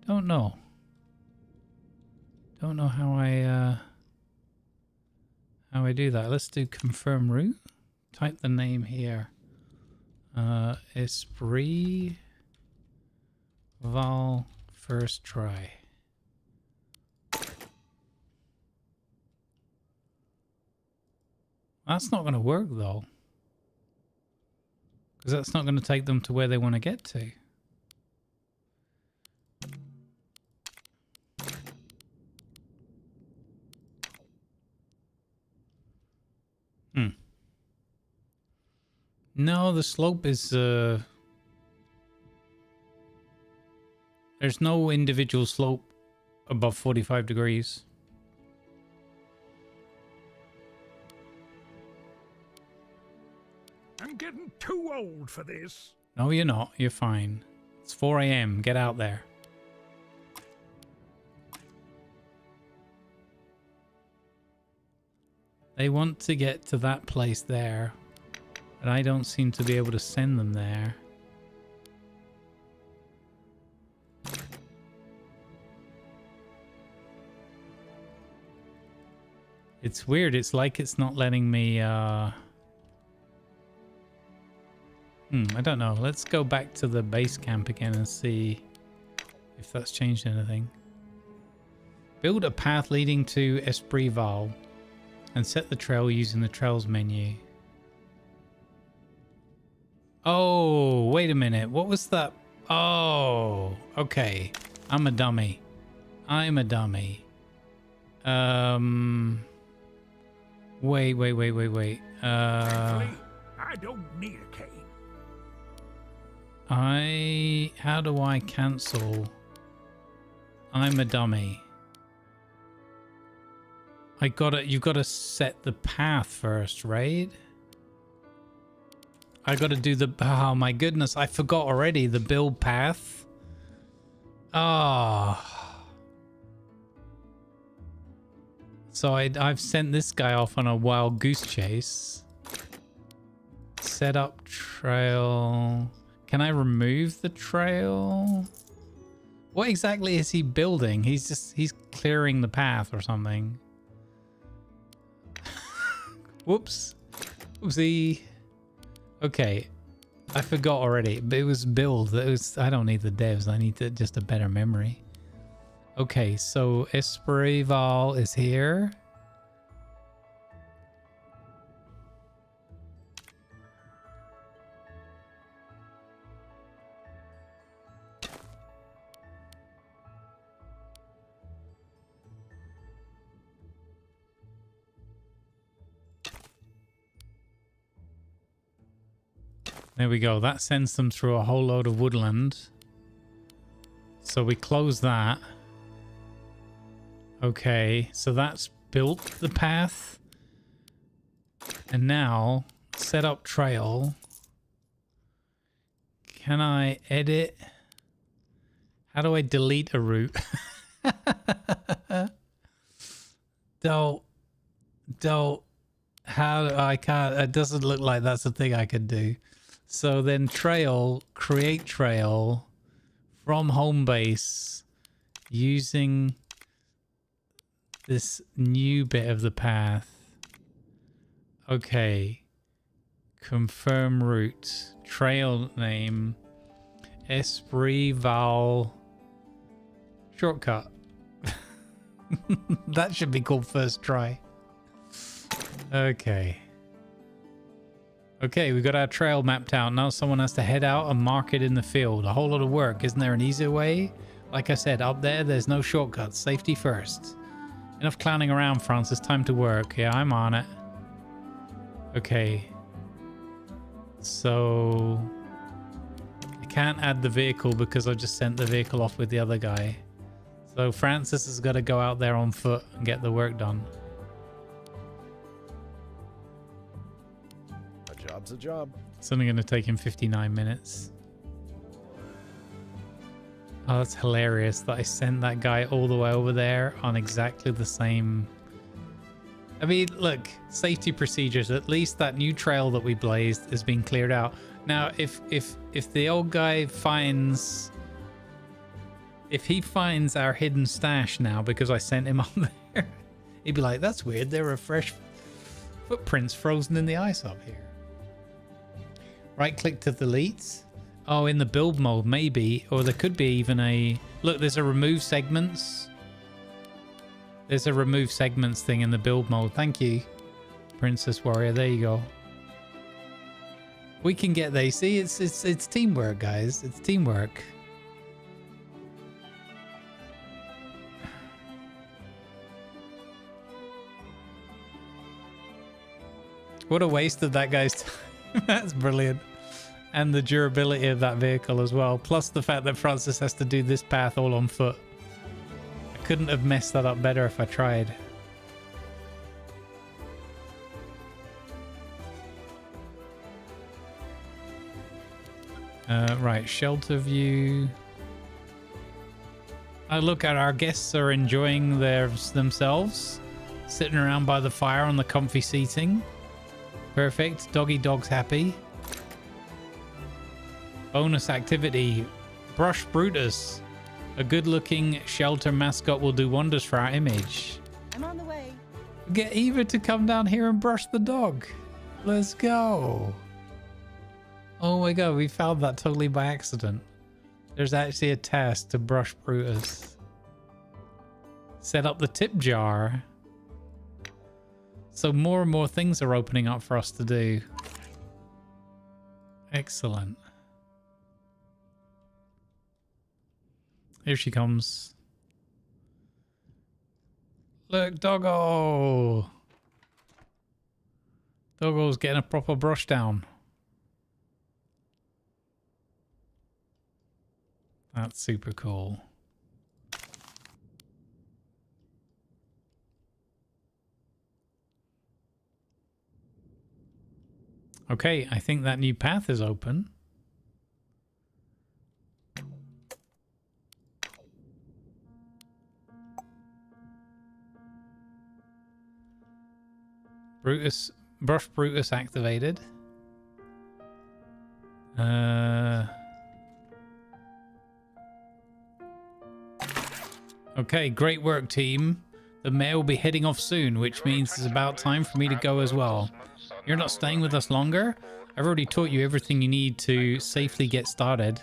Don't know. Don't know how I do that. Let's do confirm route. Type the name here. Esprit Val first try. That's not going to work though, because that's not going to take them to where they want to get to. No, the slope is there's no individual slope above 45 degrees. I'm getting too old for this. No, you're not. You're fine. It's 4 AM. Get out there. They want to get to that place there, but I don't seem to be able to send them there. It's weird. It's like it's not letting me, I don't know. Let's go back to the base camp again and see if that's changed anything. Build a path leading to Esprit Val and set the trail using the trails menu. Oh, wait a minute. What was that? Oh, okay. I'm a dummy. I'm a dummy. Wait. Thankfully, I don't need a cane. How do I cancel? I'm a dummy. You've got to set the path first, right? I got to do the, oh my goodness, I forgot already the build path. Oh. So I've sent this guy off on a wild goose chase. Set up trail. Can I remove the trail? What exactly is he building? He's clearing the path or something. Whoops. Oopsie. Okay. I forgot already, but it was build. I don't need the devs. I need just a better memory. Okay, so Esprit Val is here. There we go. That sends them through a whole load of woodland. So we close that. Okay, so that's built the path. And now, set up trail. Can I edit? How do I delete a route? Don't. I can't. It doesn't look like that's a thing I could do. So then trail, create trail from home base using this new bit of the path. Okay. Confirm route. Trail name. Esprit Val. Shortcut. That should be called first try. Okay. Okay, we got our trail mapped out. Now someone has to head out and mark it in the field. A whole lot of work. Isn't there an easier way? Like I said, up there's no shortcuts. Safety first. Enough clowning around, Francis. Time to work. Yeah, I'm on it. Okay. So I can't add the vehicle because I just sent the vehicle off with the other guy. So Francis has got to go out there on foot and get the work done. A job's a job. It's only going to take him 59 minutes. Oh, that's hilarious that I sent that guy all the way over there on exactly the same... I mean, look, safety procedures. At least that new trail that we blazed has been cleared out. Now, if the old guy finds... If he finds our hidden stash now because I sent him on there, he'd be like, that's weird. There are fresh footprints frozen in the ice up here. Right click to delete. Oh, in the build mode, maybe. Or there could be even a... Look, there's a remove segments. There's a remove segments thing in the build mode. Thank you, Princess Warrior. There you go. We can get there. See, it's teamwork, guys. It's teamwork. What a waste of that guy's time. That's brilliant. And the durability of that vehicle as well. Plus the fact that Francis has to do this path all on foot. I couldn't have messed that up better if I tried. Right, shelter view. Oh, look, our guests are enjoying themselves. Sitting around by the fire on the comfy seating. Perfect. Doggy dog's happy. Bonus activity. Brush Brutus. A good-looking shelter mascot will do wonders for our image. I'm on the way. Get Eva to come down here and brush the dog. Let's go. Oh my god, we found that totally by accident. There's actually a task to brush Brutus. Set up the tip jar. So more and more things are opening up for us to do. Excellent. Here she comes. Look, Doggo! Doggo's getting a proper brush down. That's super cool. Okay, I think that new path is open. Brush Brutus activated. Okay, great work, team. The mayor will be heading off soon, which means it's about time for me to go as well. You're not staying with us longer? I've already taught you everything you need to safely get started.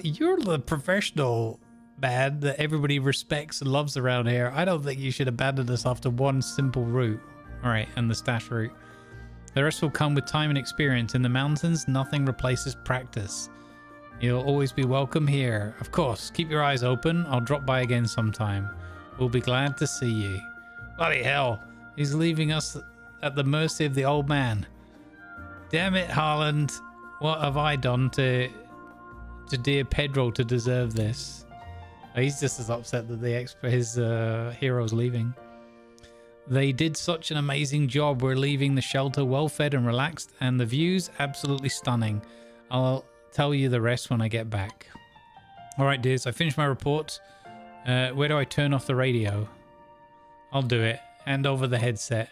You're the professional man that everybody respects and loves around here. I don't think you should abandon us after one simple route. Alright, and the stash route. The rest will come with time and experience. In the mountains, nothing replaces practice. You'll always be welcome here. Of course, keep your eyes open. I'll drop by again sometime. We'll be glad to see you. Bloody hell. He's leaving us at the mercy of the old man. Damn it, Harland. What have I done to dear Pedro to deserve this? Oh, he's just as upset that his hero's leaving. They did such an amazing job. We're leaving the shelter well fed and relaxed, and the views absolutely stunning. I'll tell you the rest when I get back. All right, dears, I finished my report. Where do I turn off the radio? I'll do it. Hand over the headset.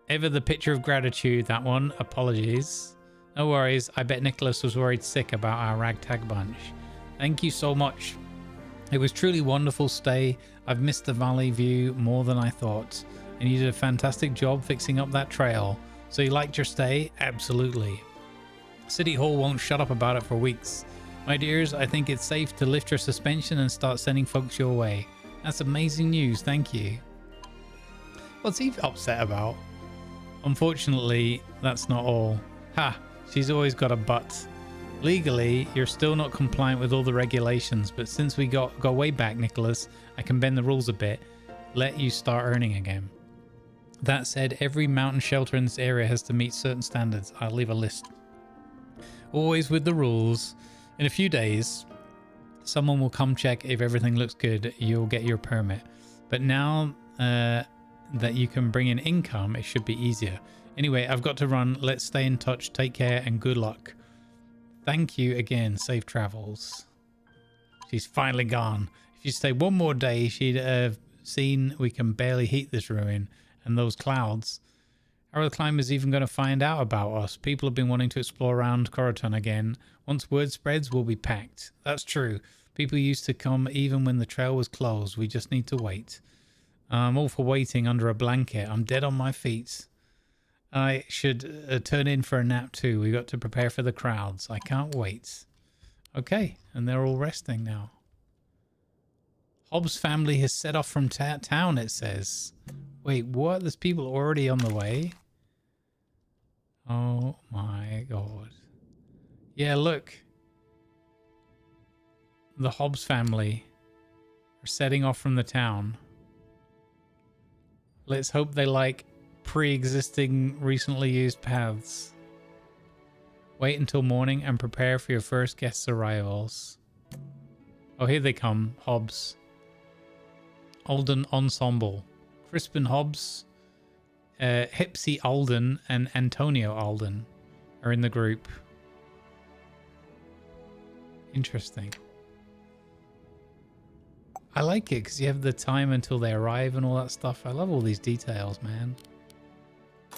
Ever the picture of gratitude, that one. Apologies. No worries. I bet Nicholas was worried sick about our ragtag bunch. Thank you so much. It was truly wonderful stay. I've missed the valley view more than I thought. And you did a fantastic job fixing up that trail. So you liked your stay? Absolutely. City Hall won't shut up about it for weeks. My dears, I think it's safe to lift your suspension and start sending folks your way. That's amazing news. Thank you. What's he upset about? Unfortunately, that's not all. Ha! She's always got a but. Legally, you're still not compliant with all the regulations, but since we go way back, Nicholas, I can bend the rules a bit. Let you start earning again. That said, every mountain shelter in this area has to meet certain standards. I'll leave a list. Always with the rules. In a few days, someone will come check if everything looks good. You'll get your permit. But now that you can bring in income, it should be easier. Anyway, I've got to run. Let's stay in touch. Take care and good luck. Thank you again. Safe travels. She's finally gone. If you stay one more day, she'd have seen we can barely heat this ruin. And those clouds. How are the climbers even going to find out about us? People have been wanting to explore around Coroton again. Once word spreads, we'll be packed. That's true. People used to come even when the trail was closed. We just need to wait. I'm all for waiting under a blanket. I'm dead on my feet. I should turn in for a nap too. We got to prepare for the crowds. I can't wait. Okay, and they're all resting now. Hobbs' family has set off from town, it says. Wait, what? There's people already on the way? Oh my god. Yeah, look. The Hobbs family are setting off from the town. Let's hope they like pre-existing, recently used paths. Wait until morning and prepare for your first guests' arrivals. Oh, here they come. Hobbs. Alden Ensemble. Crispin Hobbs, Hipsy Alden, and Antonio Alden are in the group. Interesting. I like it because you have the time until they arrive and all that stuff. I love all these details, man.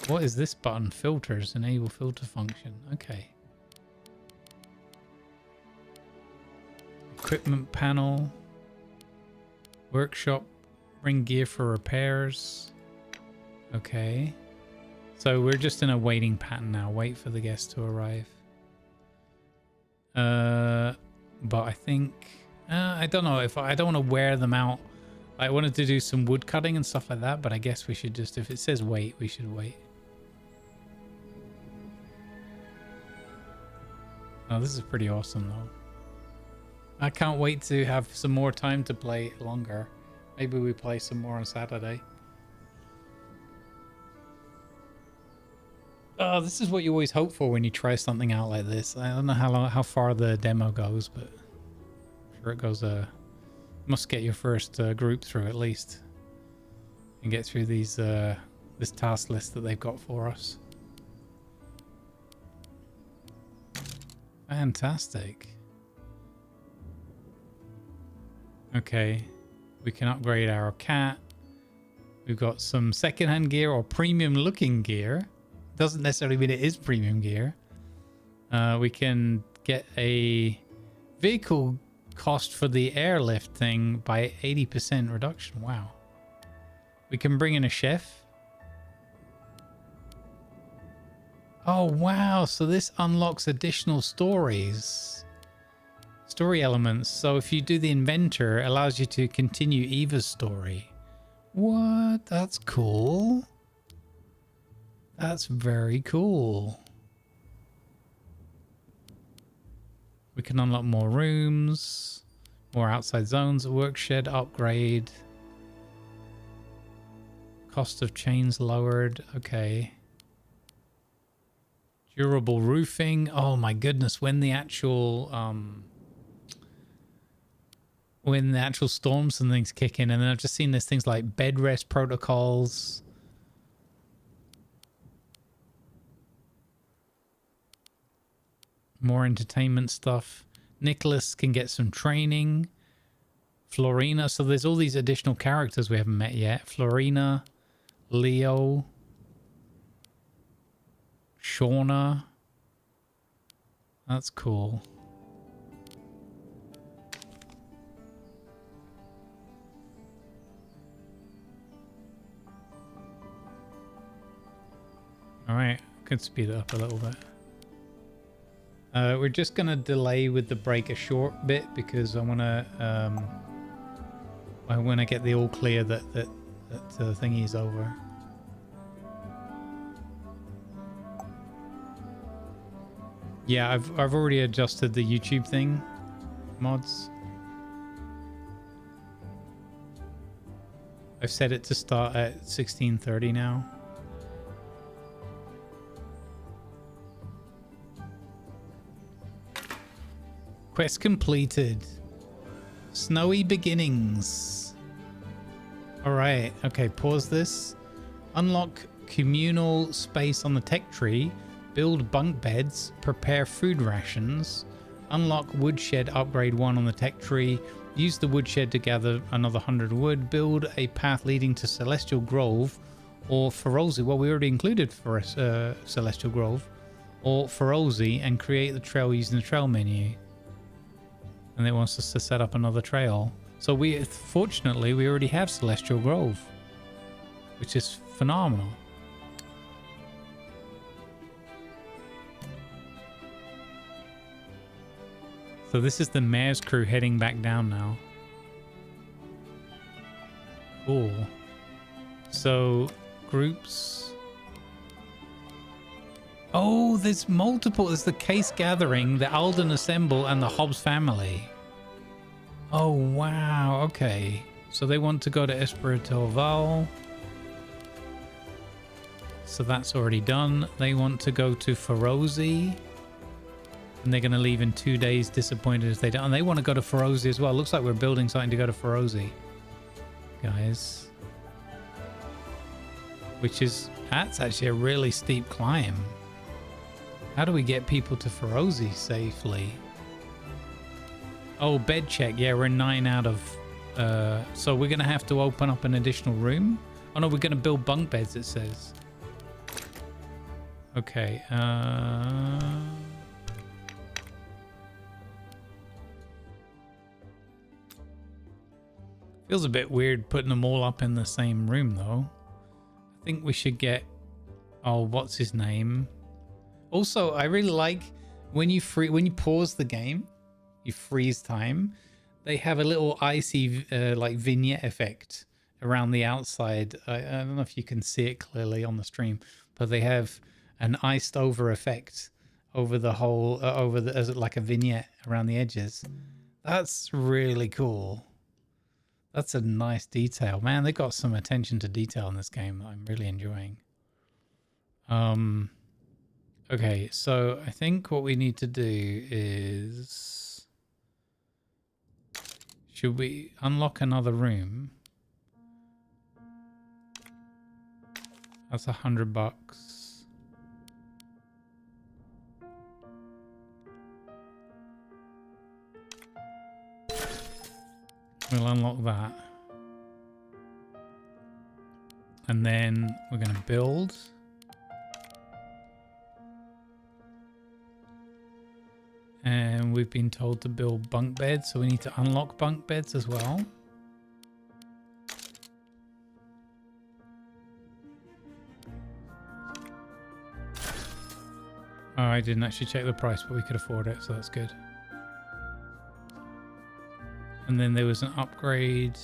What is this button? Filters. Enable filter function. Okay. Equipment panel. Workshop. Bring gear for repairs. Okay. So we're just in a waiting pattern now. Wait for the guests to arrive. But I think... I don't know if I don't want to wear them out. I wanted to do some wood cutting and stuff like that, but I guess we should just... If it says wait, we should wait. Oh, this is pretty awesome though. I can't wait to have some more time to play longer. Maybe we play some more on Saturday. Oh, this is what you always hope for when you try something out like this. I don't know how far the demo goes, but I'm sure it goes. Must get your first group through at least, and get through these this task list that they've got for us. Fantastic. Okay. We can upgrade our cat. We've got some secondhand gear or premium looking gear. Doesn't necessarily mean it is premium gear. We can get a vehicle cost for the airlift thing by 80% reduction. Wow. We can bring in a chef. Oh, wow. So this unlocks additional stories. Story elements. So if you do the inventor, it allows you to continue Eva's story. What? That's cool. That's very cool. We can unlock more rooms, more outside zones, a work shed upgrade. Cost of chains lowered. Okay. Durable roofing. Oh my goodness, when the actual storms and things kick in, and then I've just seen there's things like bed rest protocols. More entertainment stuff. Nicholas can get some training. Florina. So there's all these additional characters we haven't met yet. Florina, Leo, Shauna. That's cool. All right, could speed it up a little bit. We're just gonna delay with the break a short bit because I wanna get the all clear that thingy's over. Yeah, I've already adjusted the YouTube thing mods. I've set it to start at 16:30 now. Quest completed. Snowy beginnings. All right. Okay, pause this. Unlock communal space on the tech tree. Build bunk beds. Prepare food rations. Unlock woodshed upgrade 1 on the tech tree. Use the woodshed to gather another 100 wood. Build a path leading to Celestial Grove or Ferozzi. Well, we already included for Celestial Grove or Ferozzi and create the trail using the trail menu. And it wants us to set up another trail. So fortunately, we already have Celestial Grove, which is phenomenal. So this is the mayor's crew heading back down now. Cool. So groups. Oh, there's multiple. There's the Case Gathering, the Alden Assemble, and the Hobbs family. Oh, wow. Okay. So they want to go to Espirito Val. So that's already done. They want to go to Ferozzi. And they're going to leave in 2 days, disappointed if they don't. And they want to go to Ferozzi as well. Looks like we're building something to go to Ferozzi, guys. That's actually a really steep climb. How do we get people to Ferozzi safely? Oh, bed check. Yeah, we're 9 out of... so we're going to have to open up an additional room? Oh, no, we're going to build bunk beds, it says. Okay. Feels a bit weird putting them all up in the same room, though. I think we should get... Oh, what's his name? Also, I really like when you pause the game, you freeze time. They have a little icy like vignette effect around the outside. I don't know if you can see it clearly on the stream, but they have an iced over effect over the whole as like a vignette around the edges. That's really cool. That's a nice detail, man. They got some attention to detail in this game that I'm really enjoying. Okay, so I think what we need to do is... Should we unlock another room? That's $100. We'll unlock that. And then we're going to build. And we've been told to build bunk beds, so we need to unlock bunk beds as well. Oh, I didn't actually check the price, but we could afford it, so that's good. And then there was an upgrade.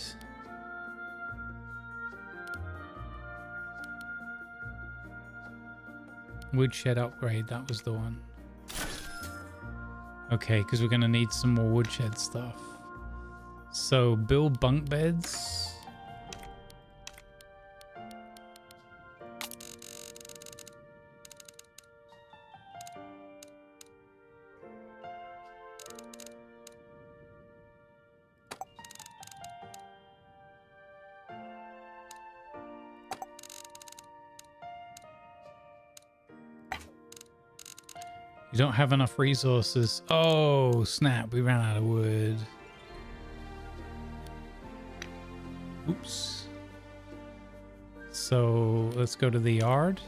Woodshed upgrade, that was the one. Okay, because we're going to need some more woodshed stuff. So, build bunk beds. You don't have enough resources. Oh, snap. We ran out of wood. Oops. So let's go to the yard.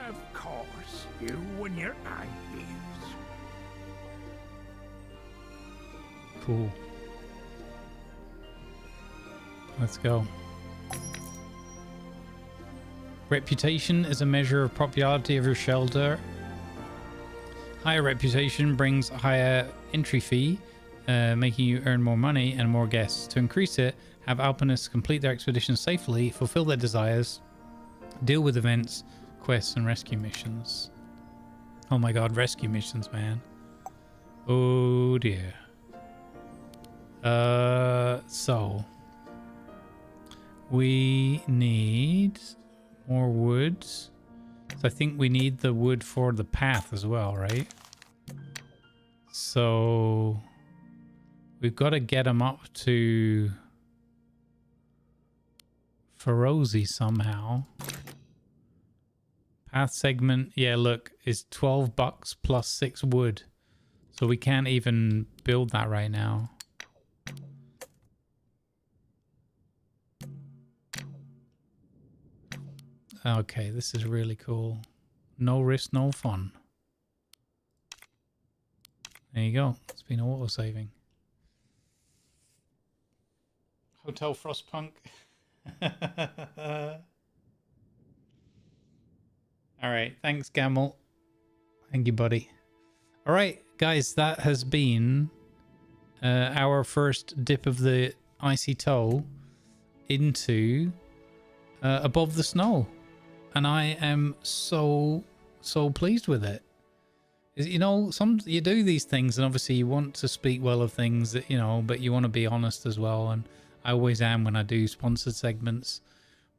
Of course, you and your ideas. Cool. Let's go. Reputation is a measure of popularity of your shelter. Higher reputation brings a higher entry fee, making you earn more money and more guests. To increase it, have alpinists complete their expeditions safely, fulfill their desires, deal with events, quests, and rescue missions. Oh my god, rescue missions, man. Oh dear. So we need more wood. So I think we need the wood for the path as well, right? So we've got to get them up to Ferozi somehow. Path segment, yeah, look, is $12 plus 6 wood. So we can't even build that right now. Okay, this is really cool. No risk, no fun. There you go. It's been auto-saving. Hotel Frostpunk. Alright, thanks, Gamel. Thank you, buddy. Alright, guys, that has been our first dip of the icy toe into above the snow. And I am so pleased with it. You know, you do these things and obviously you want to speak well of things that, you know, but you want to be honest as well. And I always am when I do sponsored segments.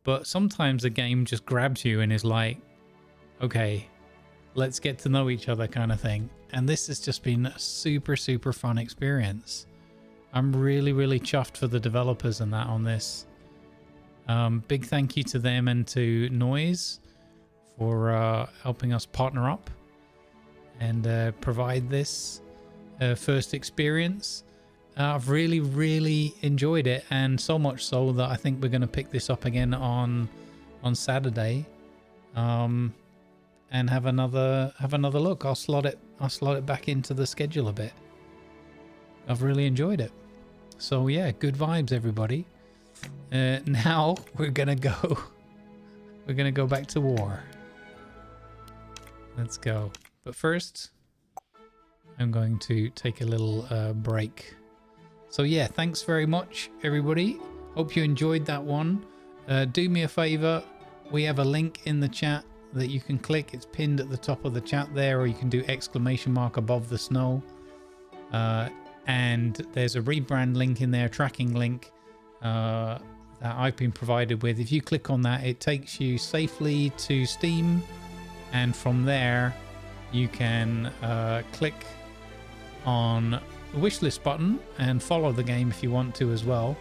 But sometimes the game just grabs you and is like, okay, let's get to know each other kind of thing. And this has just been a super fun experience. I'm really chuffed for the developers and that on this. Big thank you to them and to Noise for helping us partner up and provide this first experience. I've really enjoyed it, and so much so that I think we're going to pick this up again on Saturday, and have another look. I'll slot it back into the schedule a bit. I've really enjoyed it. So yeah, good vibes, everybody. Now we're gonna go back to war. Let's go. But first, I'm going to take a little break. So yeah, thanks very much, everybody. Hope you enjoyed that one. Do me a favor. We have a link in the chat that you can click. It's pinned at the top of the chat there, or you can do ! above the snow. And there's a rebrand link in there, tracking link. That I've been provided with. If you click on that, it takes you safely to Steam, and from there you can click on the wishlist button and follow the game if you want to as well.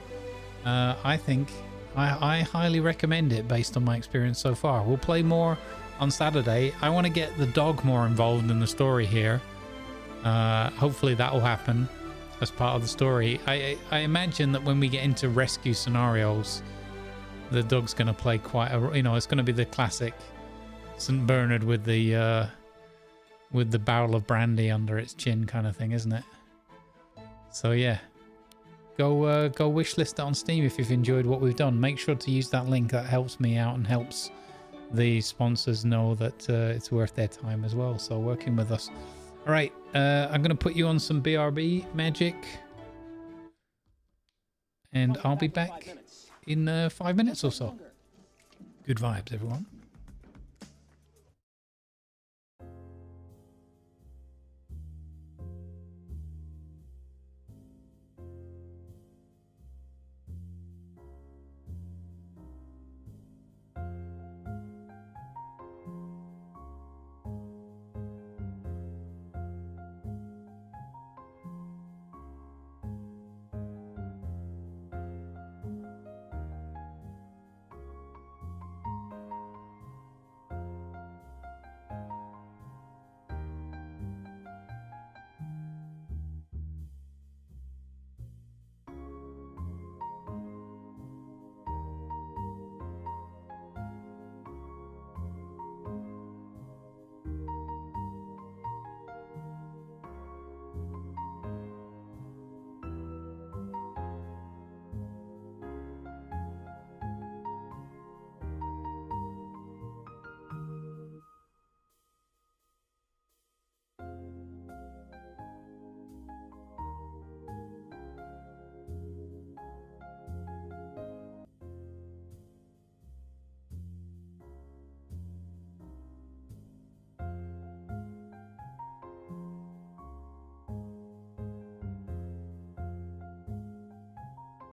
I think I highly recommend it based on my experience so far. We'll play more on Saturday. I want to get the dog more involved in the story here. Hopefully that will happen as part of the story. I imagine that when we get into rescue scenarios, the dog's going to play quite a, you know, it's going to be the classic St. Bernard with the barrel of brandy under its chin kind of thing, isn't it? So yeah, go wishlist it on Steam if you've enjoyed what we've done. Make sure to use that link. That helps me out and helps the sponsors know that it's worth their time as well. So working with us. All right, I'm going to put you on some BRB magic, and I'll be back in 5 minutes or so. Good vibes, everyone.